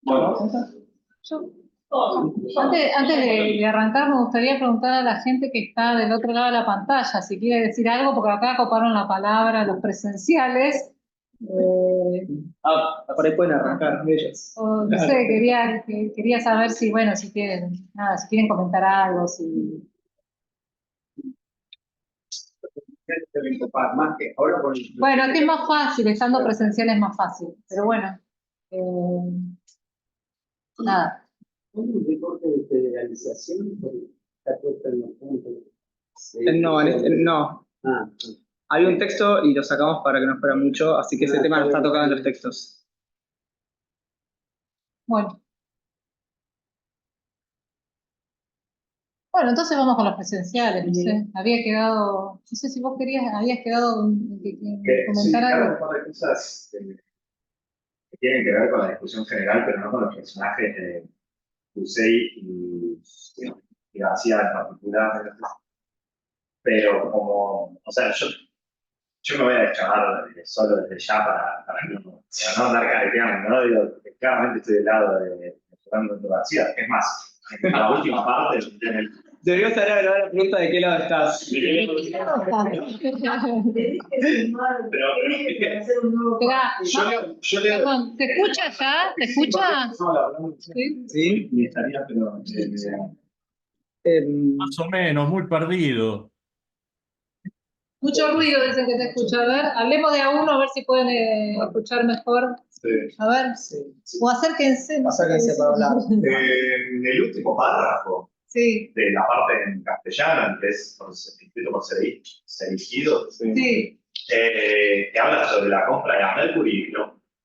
Bueno, Yo, antes de arrancar, me gustaría preguntar a la gente que está del otro lado de la pantalla si quiere decir algo, porque acá coparon la palabra los presenciales. por ahí pueden arrancar ellos. O, no sé, quería saber si, bueno, si quieren comentar algo, si... Más que ahora con el- Bueno, es que es más fácil, estando presencial es más fácil, pero bueno. Nada. Un recorte de federalización está puesto en los puntos. No. Ah, Había un texto y lo sacamos para que no fuera mucho, así que ese tema no está tocado en los textos. Bueno. Bueno, entonces vamos con los presenciales, no sé. Había quedado, no sé si vos habías quedado en Sí, comentar claro, algo. un par de cosas que tienen que ver con la discusión general, pero no con los personajes de Hussein y García en particular. Pero como, o sea, yo me voy a descargar solo desde ya para no andar careteando, ¿no? Digo, claramente estoy del lado de Fernando García. Es más, en la última parte, en el Deberíamos haber agregado la pregunta de qué lado estás. yo leo. Perdón, ¿te escucha ya? ¿Te escucha? Sí. Y estaría, pero Más o menos, muy perdido. Mucho ruido dicen que te escucha. A ver, hablemos de a uno a ver si pueden escuchar mejor. A ver, o acérquense. No sé. Acérquense para hablar. En el último párrafo Sí, de la parte en castellano, que es escrito por Serigido, sí. que habla sobre la compra de la Mercury,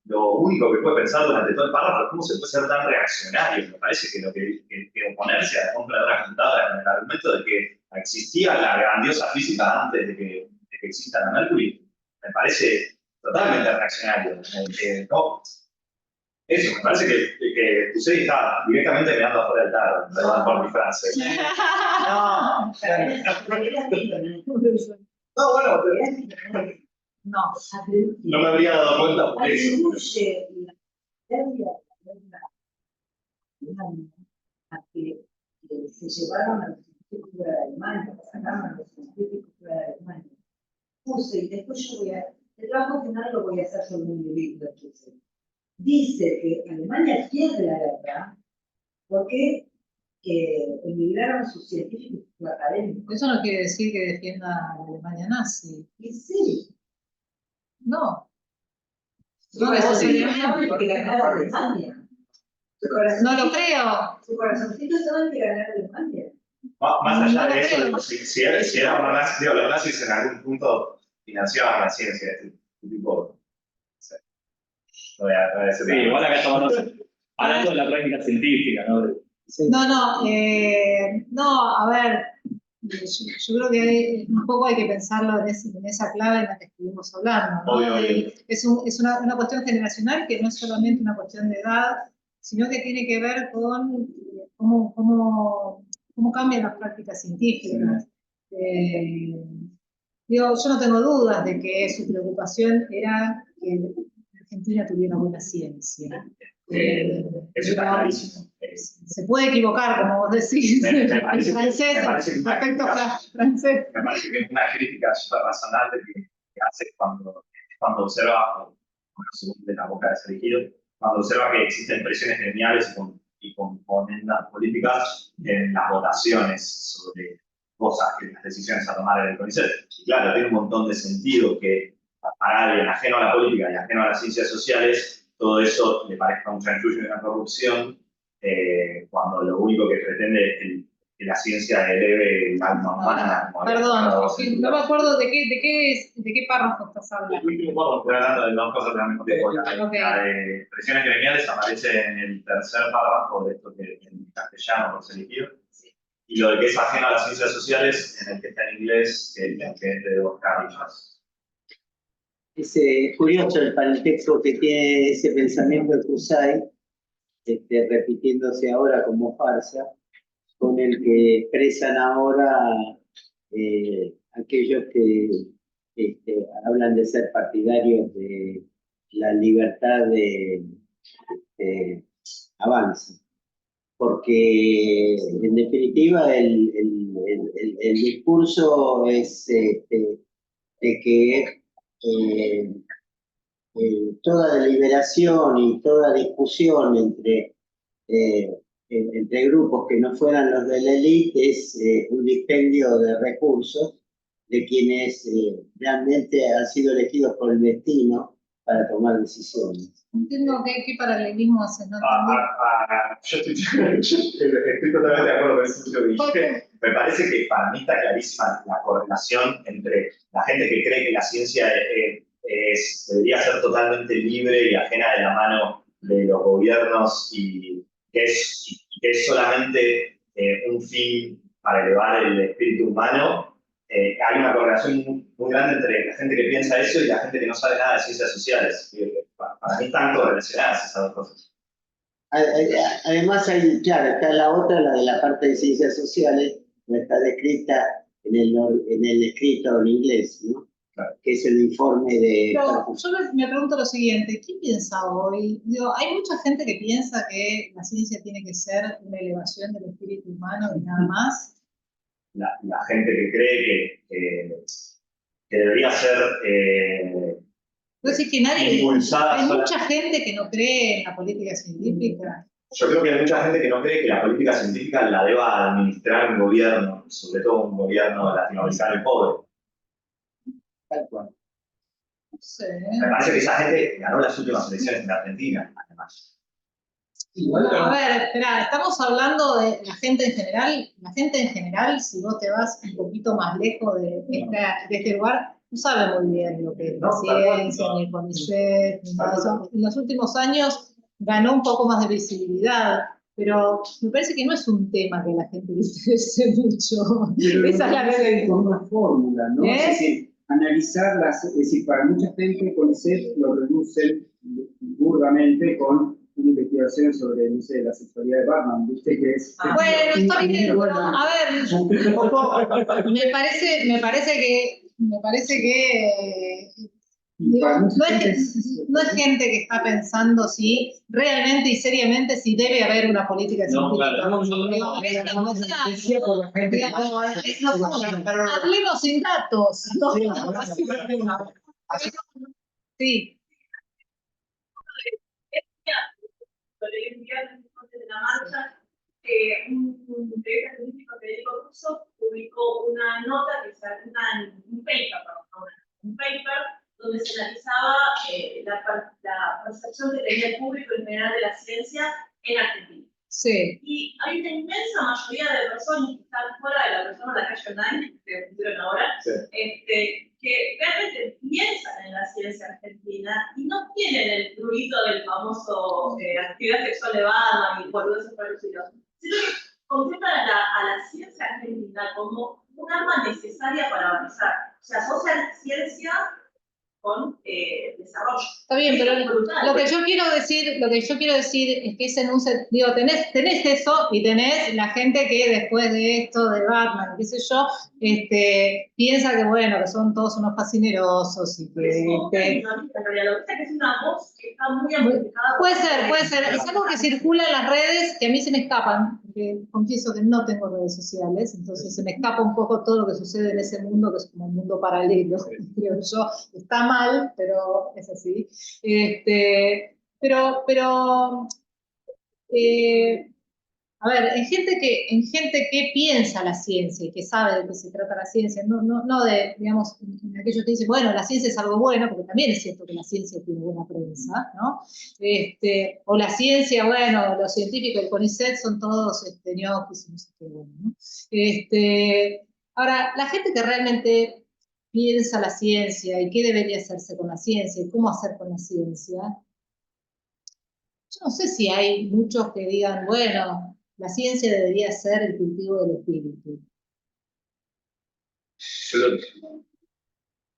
lo único que puede pensar durante todo el párrafo es cómo se puede ser tan reaccionario. Me parece que lo que oponerse a la compra de una computadora con el argumento de que existía la grandiosa física antes de que exista la Mercury, me parece totalmente reaccionario. No, eso, me parece que Hussein está directamente mirando afuera del tarro, perdón por mi frase. No, bueno, No. no me habría dado cuenta por eso. Atribuye la pérdida de la Alemania a que se llevaron a los científicos fuera de Alemania, sacaron a los científicos fuera de Alemania. Puse, y después yo el trabajo final lo voy a hacer sobre un libro de Puse. Dice que Alemania pierde la guerra porque emigraron sus científicos académicos. Eso no quiere decir que defienda a la Alemania nazi. Y sí. No. No necesariamente porque ganara Alemania. No lo creo. Su corazoncito estaba que ganara Alemania. Más allá No de eso, creo. si era una nazi, digo, los nazis en algún punto financiaban la ciencia, este tipo. No voy a decir Sí, igual acá estamos hablando de la práctica científica, ¿no? No, a ver, yo creo que un poco hay que pensarlo en esa clave en la que estuvimos hablando, ¿no? Obvio. Es una cuestión generacional que no es solamente una cuestión de edad, sino que tiene que ver con cómo cambian las prácticas científicas. Yo no tengo dudas de que su preocupación era que Argentina tuviera buena ciencia. Eso está clarísimo. Se puede equivocar, como vos decís. Me parece Perfecto, francés. Me parece que es una crítica súper razonable que hace cuando observa, según de la boca de Serigido, cuando observa que existen presiones gremiales y componendas políticas en las votaciones sobre cosas, que las decisiones a tomar en el CONICET. Y claro, tiene un montón de sentido que para alguien ajeno a la política y ajeno a las ciencias sociales, todo eso le parezca un chanchullo y una corrupción, cuando lo único que pretende es que la ciencia eleve el alma humana. Perdón, no me acuerdo de qué párrafo estás hablando. El último párrafo, estoy hablando de dos cosas al mismo tiempo. Okay. La de presiones gremiales aparece en el tercer párrafo de esto que en castellano por ser elegido. Y lo de que es ajeno a las ciencias sociales, en el que está en inglés, que es de Oscar Villas. Es curioso el parentesco que tiene ese pensamiento de Husserl, repitiéndose ahora como farsa, con el que expresan ahora aquellos que hablan de ser partidarios de la libertad de avance. Porque en definitiva el discurso es de que toda deliberación y toda discusión entre grupos que no fueran los de la élite es un dispendio de recursos de quienes realmente han sido elegidos por el destino para tomar decisiones. Entiendo qué paralelismo haces, ¿no? Yo estoy totalmente de acuerdo con eso que dijiste. Me parece que para mí está clarísima la correlación entre la gente que cree que la ciencia debería ser totalmente libre y ajena de la mano de los gobiernos y que es solamente un fin para elevar el espíritu humano. Hay una correlación muy grande entre la gente que piensa eso y la gente que no sabe nada de ciencias sociales. Para mí están correlacionadas esas dos cosas. Además, claro, está la otra, la de la parte de ciencias sociales, no está descrita en el escrito en inglés, ¿no? Claro. Que es el informe de... Pero yo me pregunto lo siguiente, ¿quién piensa hoy? Digo, hay mucha gente que piensa que la ciencia tiene que ser una elevación del espíritu humano y nada más. La gente que cree que debería ser decir que nadie, impulsada. Hay mucha gente que no cree en la política científica. Yo creo que hay mucha gente que no cree que la política científica la deba administrar un gobierno, sobre todo un gobierno latinoamericano y pobre. Tal cual. No sé. Me parece que esa gente ganó las últimas elecciones en Argentina, además. No, a ver, espera, estamos hablando de la gente en general. La gente en general, si vos te vas un poquito más lejos de este lugar, no sabe muy bien lo que es la ciencia, ni el CONICET, ni nada de eso. En los últimos años ganó un poco más de visibilidad, pero me parece que no es un tema que la gente le interese mucho. Pero esa es la realidad. con una fórmula, ¿no? Es decir, analizarlas, es decir, para mucha gente CONICET lo reducen burdamente con una investigación sobre, no sé, la sexualidad de Batman, ¿viste? Que es... Bueno, está bien, no, a ver, me parece que digo, no es gente que está pensando si realmente y seriamente si debe haber una política científica. Hablemos sin datos. Sí. El viernes después de la marcha, un periodista científico, Federico Russo, publicó una nota un paper donde se analizaba la percepción que tenía el público en general de la ciencia en Argentina. Sí. Y hay una inmensa mayoría de personas que están fuera de la persona de la calle online, que pusieron ahora, sí, que realmente piensan en la ciencia argentina y no tienen el ruido del famoso actividad sexual de Batman y boludeces por el estilo, sino que contemplan a la ciencia argentina como un arma necesaria para avanzar. O sea, asocian ciencia con desarrollo. Está bien, pero lo que yo quiero decir es que ese digo, tenés eso y tenés la gente que después de esto de Batman, qué sé yo, piensa que bueno, que son todos unos fascinerosos y que es una voz que está muy amplificada. Puede ser. Es algo que circula en las redes que a mí se me escapan, porque confieso que no tengo redes sociales, entonces se me escapa un poco todo lo que sucede en ese mundo, que es como un mundo paralelo, creo yo. Está mal, pero es así. A ver, en gente que piensa la ciencia y que sabe de qué se trata la ciencia, no de, digamos, en aquellos que dicen, bueno, la ciencia es algo bueno, porque también es cierto que la ciencia tiene buena prensa, ¿no? O la ciencia, bueno, los científicos del CONICET son todos ñoquis y no sé qué, bueno, ¿no? Ahora, la gente que realmente piensa la ciencia y qué debería hacerse con la ciencia y cómo hacer con la ciencia, yo no sé si hay muchos que digan, bueno, la ciencia debería ser el cultivo del espíritu.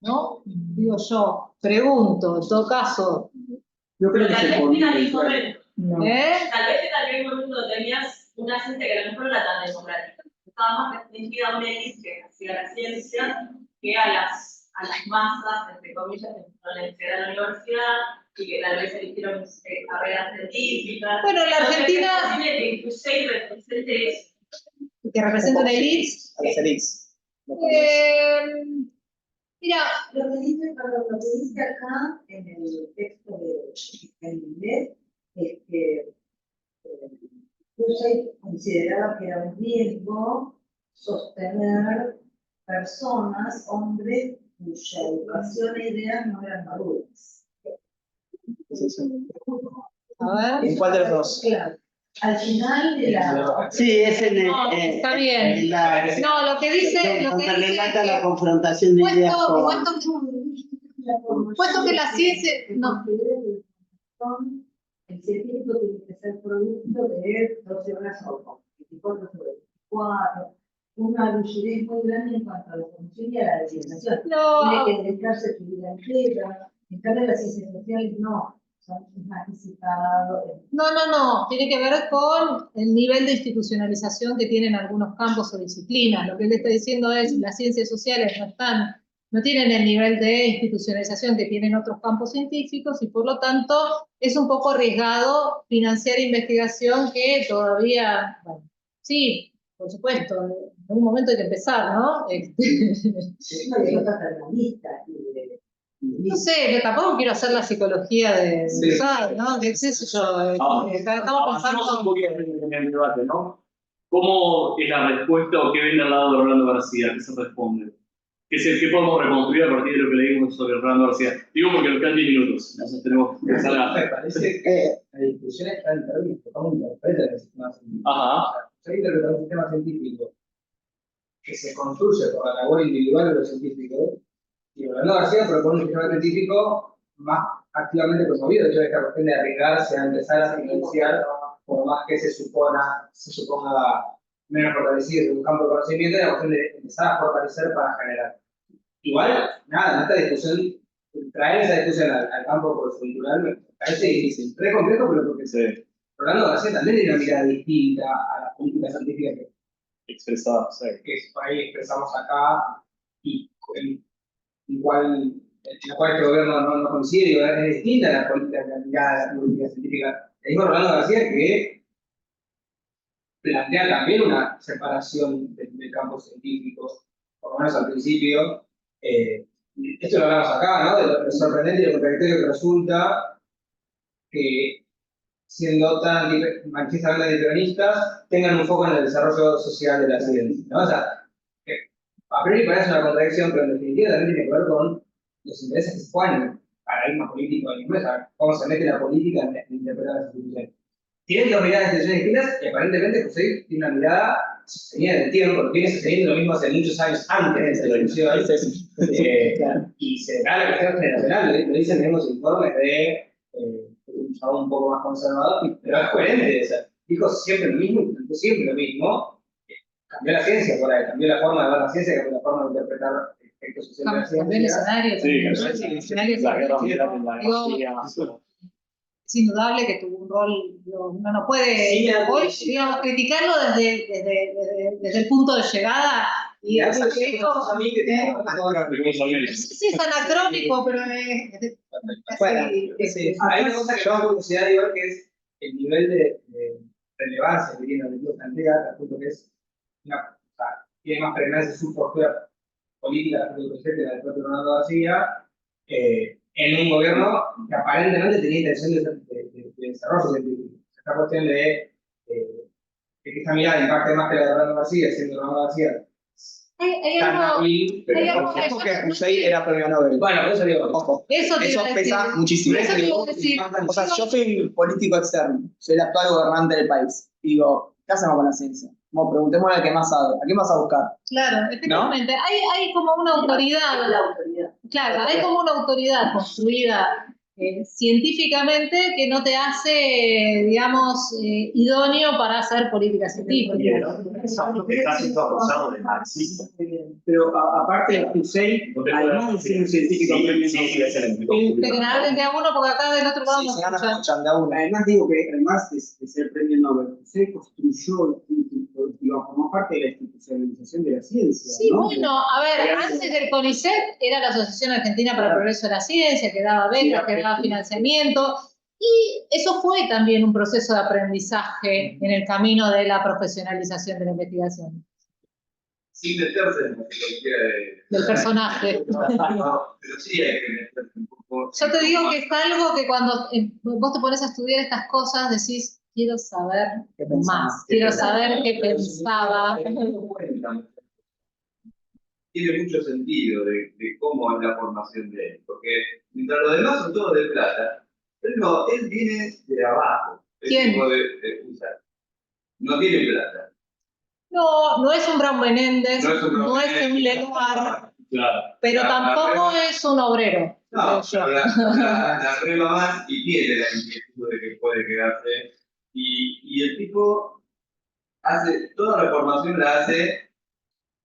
¿No? Digo yo, pregunto, en todo caso. Yo creo que tal vez en aquel momento. Tal vez en aquel momento tenías una ciencia que a lo mejor no era tan democrática. Estaba más restringida a una élite que hacía la ciencia que a las masas, entre comillas, que no le accedían a la universidad, y que tal vez eligieron carreras científicas. Bueno, la Argentina... ¿Es posible que Hussein represente eso? Que representa una elites. A las elites. Mira, Lo que dice acá en el texto en inglés es que Hussein consideraba que era un riesgo sostener personas, hombres, cuya educación e ideas no eran maduras. a ver. ¿En cuál de los dos? Claro. Al final de la... Sí, es en No, está bien. No, lo que dice... Lo que donde dice relata es la que confrontación de ideas con... puesto que la ciencia... No. El científico tiene que ser producto de 12 horas o 24 sobre 24, una lucidez muy grande en cuanto a la formación y a la realización. No. Tiene que dedicarse a su vida entera. En cambio, las ciencias sociales no, son más anticipados. No. Tiene que ver con el nivel de institucionalización que tienen algunos campos o disciplinas. Lo que él está diciendo es las ciencias sociales no tienen el nivel de institucionalización que tienen otros campos científicos y por lo tanto es un poco arriesgado financiar investigación que todavía, bueno, sí, por supuesto, en algún momento hay que empezar, ¿no? No sé, yo tampoco quiero hacer la psicología de usar, ¿no? ¿Qué sé yo? Estamos Avancemos un pensando... poquito en el debate, ¿no? ¿Cómo es la respuesta o qué viene al lado de Rolando García? ¿Qué se responde? ¿Qué podemos reconstruir a partir de lo que leímos sobre Rolando García? Digo porque nos quedan 10 minutos, entonces tenemos que empezar a... Me parece que la discusión está en términos de cómo interpreta el sistema científico. Ajá. Se interpreta un sistema científico que se construye por la labor individual de los científicos, y Rolando García propone un sistema científico más activamente promovido. De hecho, esta cuestión de arriesgarse a empezar a financiar, por más que se suponga menos fortalecido en un campo de conocimiento, es la cuestión de empezar a fortalecer para generar. Igual, nada, en esta discusión, traer esa discusión al campo cultural me parece difícil. Re complejo, pero porque Rolando García también tiene una mirada distinta a las políticas científicas Expresadas, que por ahí expresamos acá y en la cual este gobierno no coincide, es distinta a la política de la mirada de la política científica. El mismo Rolando García que plantea también una separación del campo científico, por lo menos al principio. Esto lo hablamos acá, ¿no? De lo sorprendente y lo contradictorio que resulta que, siendo tan manifiestamente antiperonistas, tengan un foco en el desarrollo social de la ciencia, ¿no? O sea, que a priori parece una contradicción, pero en definitiva también tiene que ver con los intereses que se ponen en el paradigma político del inglés, cómo se mete la política en interpretar las instituciones. Tienen dos miradas de instituciones distintas y aparentemente José tiene una mirada sostenida en el tiempo, porque viene sosteniendo lo mismo hace muchos años antes de la discusión. Y se da la cuestión generacional, lo dicen en los informes de un chabón un poco más conservador, pero es coherente. O sea, dijo siempre lo mismo, intentó siempre lo mismo. Cambió la ciencia por ahí, cambió la forma de ver la ciencia, cambió la forma de interpretar efectos sociales de la Cambió el ciencia. escenario. Es indudable que tuvo un rol, uno no puede digamos, criticarlo desde el punto de llegada y es anacrónico, pero hay una cosa que llama curiosidad, digo, que es el nivel de relevancia que tiene el plantea, al punto que es tiene más pregnancia su postura política del presidente del propio Rolando García, en un gobierno que aparentemente tenía intención de desarrollo científico. Esta cuestión de que esta mirada impacte más que la de Rolando García, siendo Rolando García tan hábil, pero que Hussein era premio Nobel. Bueno, por eso digo, ojo, eso pesa muchísimo. Eso te iba a decir. O sea, yo soy político externo, soy el actual gobernante del país. Y digo, ¿qué hacemos con la ciencia? Como preguntémosle al que más sabe, ¿a quién vas a buscar? Claro, efectivamente. ¿No? Hay como una autoridad. Claro, hay como una autoridad construida científicamente que no te hace, digamos, idóneo para hacer política científica. Está siendo acusado de marxista. Pero aparte de Hussein, además de ser un científico, generalmente a uno, porque acá del otro lado no escuchan de a uno. Además digo que además de ser premio Nobel, Hussein construyó como parte de la institucionalización de la ciencia. Sí, ¿no? bueno, a ver, antes del CONICET era la Asociación Argentina para el Progreso de la Ciencia, que daba becas, que daba financiamiento, y eso fue también un proceso de aprendizaje en el camino de la profesionalización de la investigación. Sin meterse en la psicología del personaje. Pero sí hay que meterse un poco. Yo te digo que es algo que cuando vos te pones a estudiar estas cosas decís, quiero saber más, quiero saber qué pensaba. Tiene mucho sentido de cómo es la formación de él, porque mientras los demás son todos de plata, él viene de abajo. ¿Quién? No tiene plata. No es un Brown Menéndez, no es un Lenoir, claro. pero tampoco es un obrero. No, la rema más y tiene la inquietud de que puede quedarse. Y el tipo hace, toda la formación la hace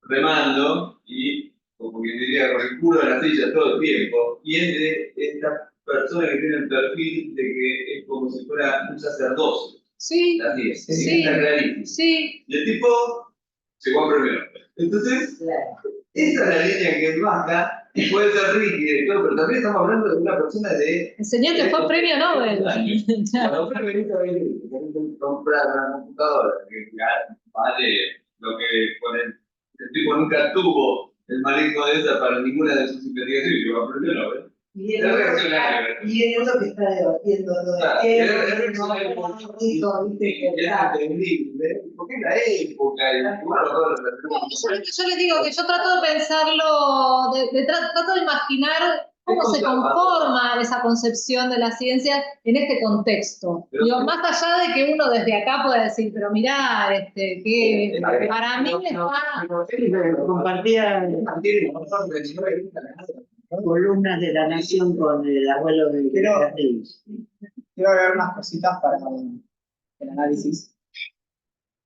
remando y, como quien diría, con el culo de la silla todo el tiempo. Y es de esta persona que tiene el perfil de que es como si fuera un sacerdocio. Sí, así es, sí, está clarísimo. Sí. Y el tipo llegó a premio. Entonces, esa es la línea que él baja. Puede ser rígida y todo, pero también estamos hablando de una persona de... El señor que fue premio Nobel. Cuando fue Benito Benítez, comprar una computadora que vale lo que con el tipo nunca tuvo el manejo de esa para ninguna de sus investigaciones, y va a premio Nobel. Y viene uno que está debatiendo lo de qué porque es la época y yo les digo que yo trato de pensarlo, trato de imaginar cómo se conforma esa concepción de la ciencia en este contexto. Digo, más allá de que uno desde acá pueda decir, pero mirá, que para mí compartía columnas de La Nación con el abuelo de Carrillos. Quiero agregar unas cositas para el análisis.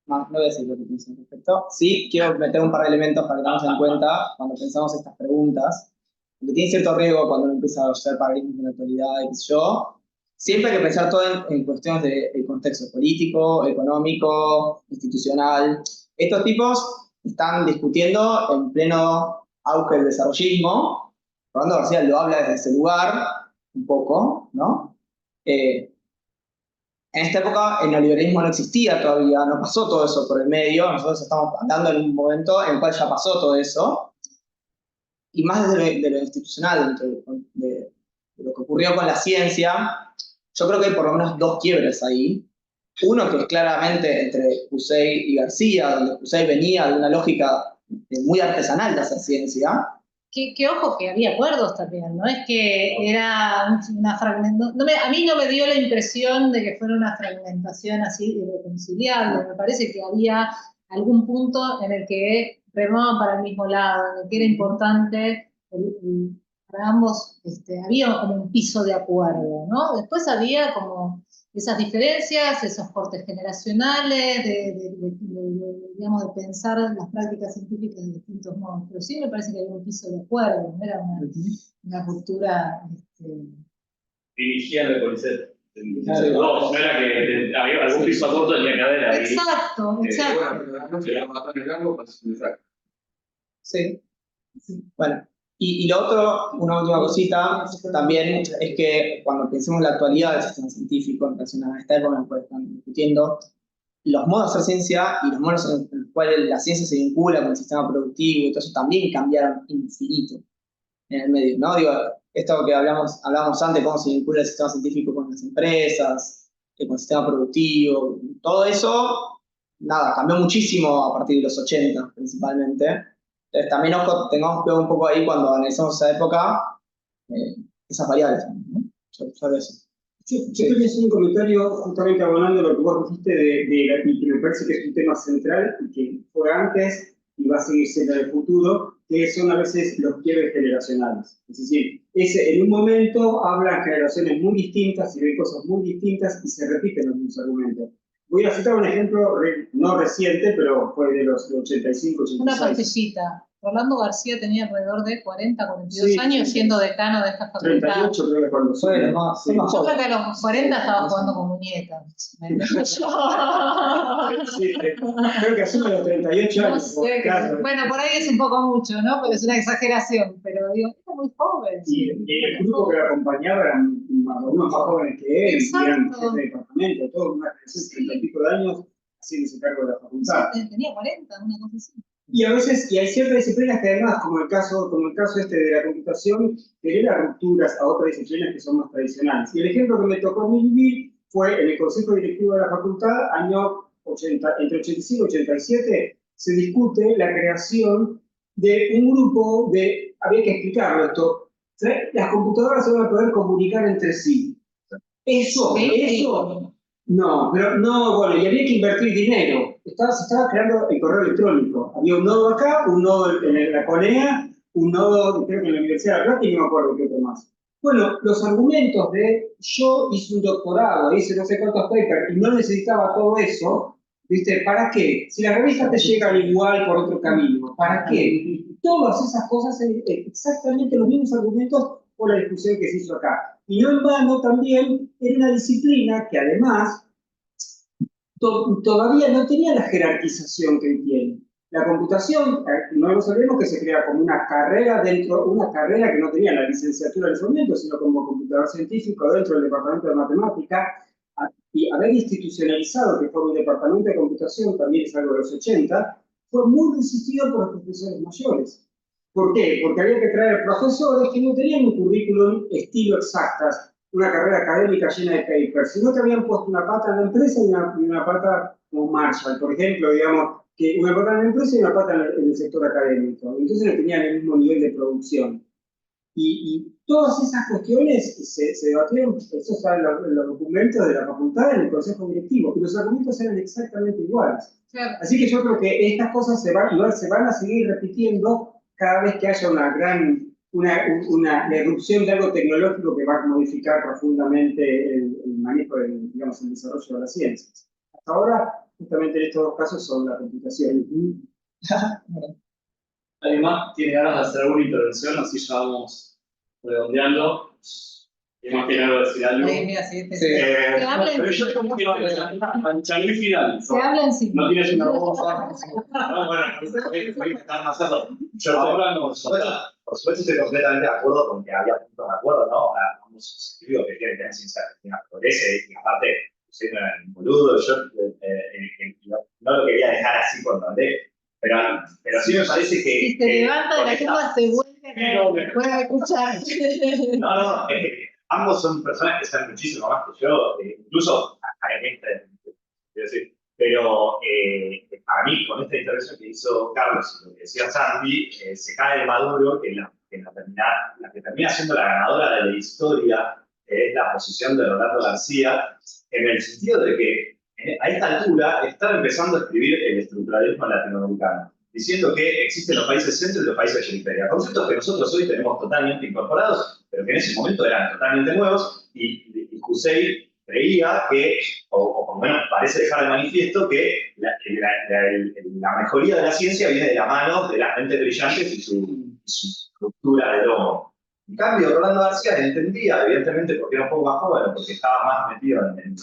No voy a decir lo que pienso al respecto. Sí, quiero meter un par de elementos para que tengamos en cuenta cuando pensamos estas preguntas. Porque tiene cierto riesgo cuando uno empieza a usar paradigmas de la actualidad y qué sé yo. Siempre hay que pensar todo en cuestiones de contexto político, económico, institucional. Estos tipos están discutiendo en pleno auge del desarrollismo. Rolando García lo habla desde ese lugar, un poco, ¿no? En esta época el neoliberalismo no existía todavía, no pasó todo eso por el medio, nosotros estamos hablando en un momento en el cual ya pasó todo eso, y más desde lo institucional, de lo que ocurrió con la ciencia, yo creo que hay por lo menos dos quiebres ahí. Uno que es claramente entre Hussein y García, donde Hussein venía de una lógica muy artesanal de hacer ciencia. Que ojo, que había acuerdos también, no es que era una fragmentación, a mí no me dio la impresión de que fuera una fragmentación así irreconciliable, me parece que había algún punto en el que remaban para el mismo lado, en el que era importante, para ambos había como un piso de acuerdo, ¿no? Después había como esas diferencias, esos cortes generacionales, digamos, de pensar las prácticas científicas de distintos modos. Pero sí me parece que había un piso de acuerdo, no era una ruptura... Dirigían el CONICET. No era que había algún piso a corto en la cadera. Exacto. Sí. Bueno. Y lo otro, una última cosita, también es que cuando pensemos en la actualidad del sistema científico en relación a esta época en la cual están discutiendo, los modos de hacer ciencia y los modos en los cuales la ciencia se vincula con el sistema productivo y todo eso también cambiaron infinito en el medio, ¿no? Digo, esto que hablábamos antes, cómo se vincula el sistema científico con las empresas, con el sistema productivo, todo eso, nada, cambió muchísimo a partir de los 80 principalmente. Entonces, también tengamos cuidado un poco ahí cuando analizamos esa época, esas variables, ¿no? Sobre eso. Yo quería hacer un comentario justamente abonando lo que vos dijiste y que me parece que es un tema central y que fue antes y va a seguir siendo en el futuro, que son a veces los quiebres generacionales. Es decir, en un momento hablan generaciones muy distintas y ven cosas muy distintas y se repiten los mismos argumentos. Voy a citar un ejemplo no reciente, pero fue de los 85, 86. Una pastillita. Rolando García tenía alrededor de 40, 42 Sí, años sí, siendo decano de esta facultad. 38 creo que cuando soy. Bueno, más, Sí. más Yo joven. creo que a los 40 estaba jugando con muñecas. Sí, creo que asume los 38 No años. sé, claro. bueno, por ahí es un poco mucho, ¿no? Pero es una exageración. Pero digo, era muy joven. Y el grupo que lo acompañaba eran algunos más jóvenes que él, y eran Exacto. jefes de departamento, todos una generación de 30 y pico de años haciéndose cargo de la facultad. Tenía 40, una cosa así. Y a veces, y hay ciertas disciplinas que además, como el caso este de la computación, genera rupturas a otras disciplinas que son más tradicionales. Y el ejemplo que me tocó a mí vivir fue en el Consejo Directivo de la Facultad, año 80, entre 85 y 87, se discute la creación de un grupo de, había que explicarlo esto, las computadoras se van a poder comunicar entre sí. Eso, no, pero no, bueno, y había que invertir dinero. Se estaba creando el correo electrónico. Había un nodo acá, un nodo en la CONEA, un nodo, creo que en la Universidad de La Plata y no me acuerdo qué otro más. Bueno, los argumentos de yo hice un doctorado, hice no sé cuántos papers y no necesitaba todo eso, ¿viste? ¿Para qué? Si las revistas te llegan igual por otro camino, ¿para qué? Todas esas cosas, exactamente los mismos argumentos por la discusión que se hizo acá. Y no en vano también era una disciplina que además todavía no tenía la jerarquización que hoy tiene. La computación, no nos olvidemos que se crea como una carrera una carrera que no tenía la licenciatura en ese momento, sino como computador científico dentro del departamento de matemática, y haber institucionalizado que fue un departamento de computación, también es algo de los 80, fue muy resistido por los profesores mayores. ¿Por qué? Porque había que traer profesores que no tenían un currículum estilo exactas, una carrera académica llena de papers, sino que habían puesto una pata en la empresa y una pata como Marshall, por ejemplo, digamos, que una pata en la empresa y una pata en el sector académico. Entonces no tenían el mismo nivel de producción. Y todas esas cuestiones se debatieron, eso está en los documentos de la facultad, en el consejo directivo, y los argumentos eran exactamente iguales. Claro. Así que yo creo que estas cosas se van a seguir repitiendo cada vez que haya una erupción de algo tecnológico que va a modificar profundamente el manejo, digamos, el desarrollo de las ciencias. Hasta ahora, justamente en estos dos casos son la computación. Además, tiene ganas de hacer alguna intervención, así ya vamos redondeando. Y más que nada decir algo. Ay, mira, sí, Pero yo como que muy final. Se hablan sin. No tienes una voz. No, bueno, voy a estar más alto. Yo ahora no. Por supuesto estoy completamente de acuerdo con que había puntos de acuerdo, ¿no? Ambos escribos que quieren tener ciencia argentina progrese y aparte siendo un boludo, yo no lo quería dejar así cuando hablé. Pero sí me parece que. Si se levanta de la tumba, se vuelve a puede escuchar. No, ambos son personas que saben muchísimo más que yo, incluso académicamente, quiero decir. Pero para mí, con esta intervención que hizo Carlos, lo que decía Santi, se cae de maduro que la que termina siendo la ganadora de la historia es la posición de Rolando García, en el sentido de que a esta altura están empezando a escribir el estructuralismo latinoamericano, diciendo que existen los países centro y los países periferia, conceptos que nosotros hoy tenemos totalmente incorporados, pero que en ese momento eran totalmente nuevos, y Hussein creía que, o por lo menos parece dejar de manifiesto, que la mejoría de la ciencia viene de la mano de las mentes brillantes y su estructura de lomo. En cambio, Rolando García entendía, evidentemente porque era un poco más joven, porque estaba más metido en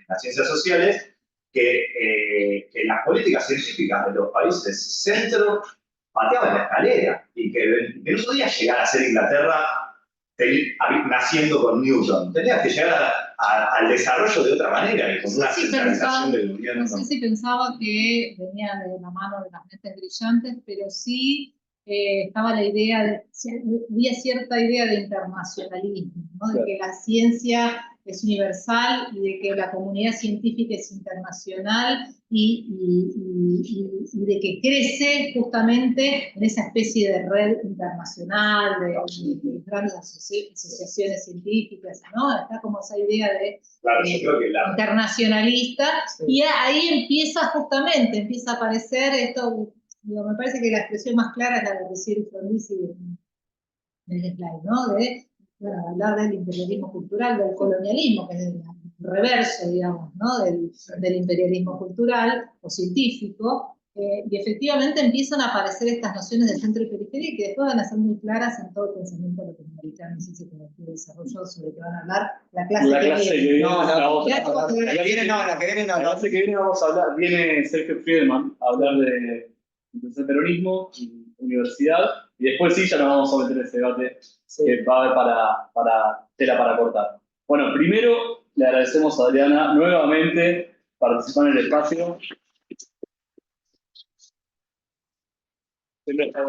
las ciencias sociales, que las políticas científicas de los países centro pateaban la escalera y que no podía llegar a ser Inglaterra naciendo con Newton. Tenías que llegar al desarrollo de otra manera y con una centralización del gobierno. No sé si pensaba que venía de la mano de las mentes brillantes, pero sí estaba la idea, había cierta idea de internacionalismo, ¿no? De que la ciencia es universal y de que la comunidad científica es internacional y de que crece justamente en esa especie de red internacional de grandes asociaciones científicas, ¿no? Está como esa idea de yo creo que internacionalista, sí. Y ahí empieza a aparecer esto. Digo, me parece que la expresión más clara es la de Riccieri Frondizi en el slide, ¿no? De hablar del imperialismo cultural, del colonialismo, que es el reverso, digamos, ¿no? Del imperialismo cultural o científico, y efectivamente empiezan a aparecer estas nociones de centro y periferia que después van a ser muy claras en todo el pensamiento latinoamericano y sociocognitivo desarrollo, sobre que van a hablar la clase que viene. La que viene vamos a hablar, viene Sergio Friedman a hablar de peronismo y universidad, y después sí ya nos vamos a meter en ese debate que va a haber para tela para cortar. Bueno, primero le agradecemos a Adriana nuevamente participar en el espacio.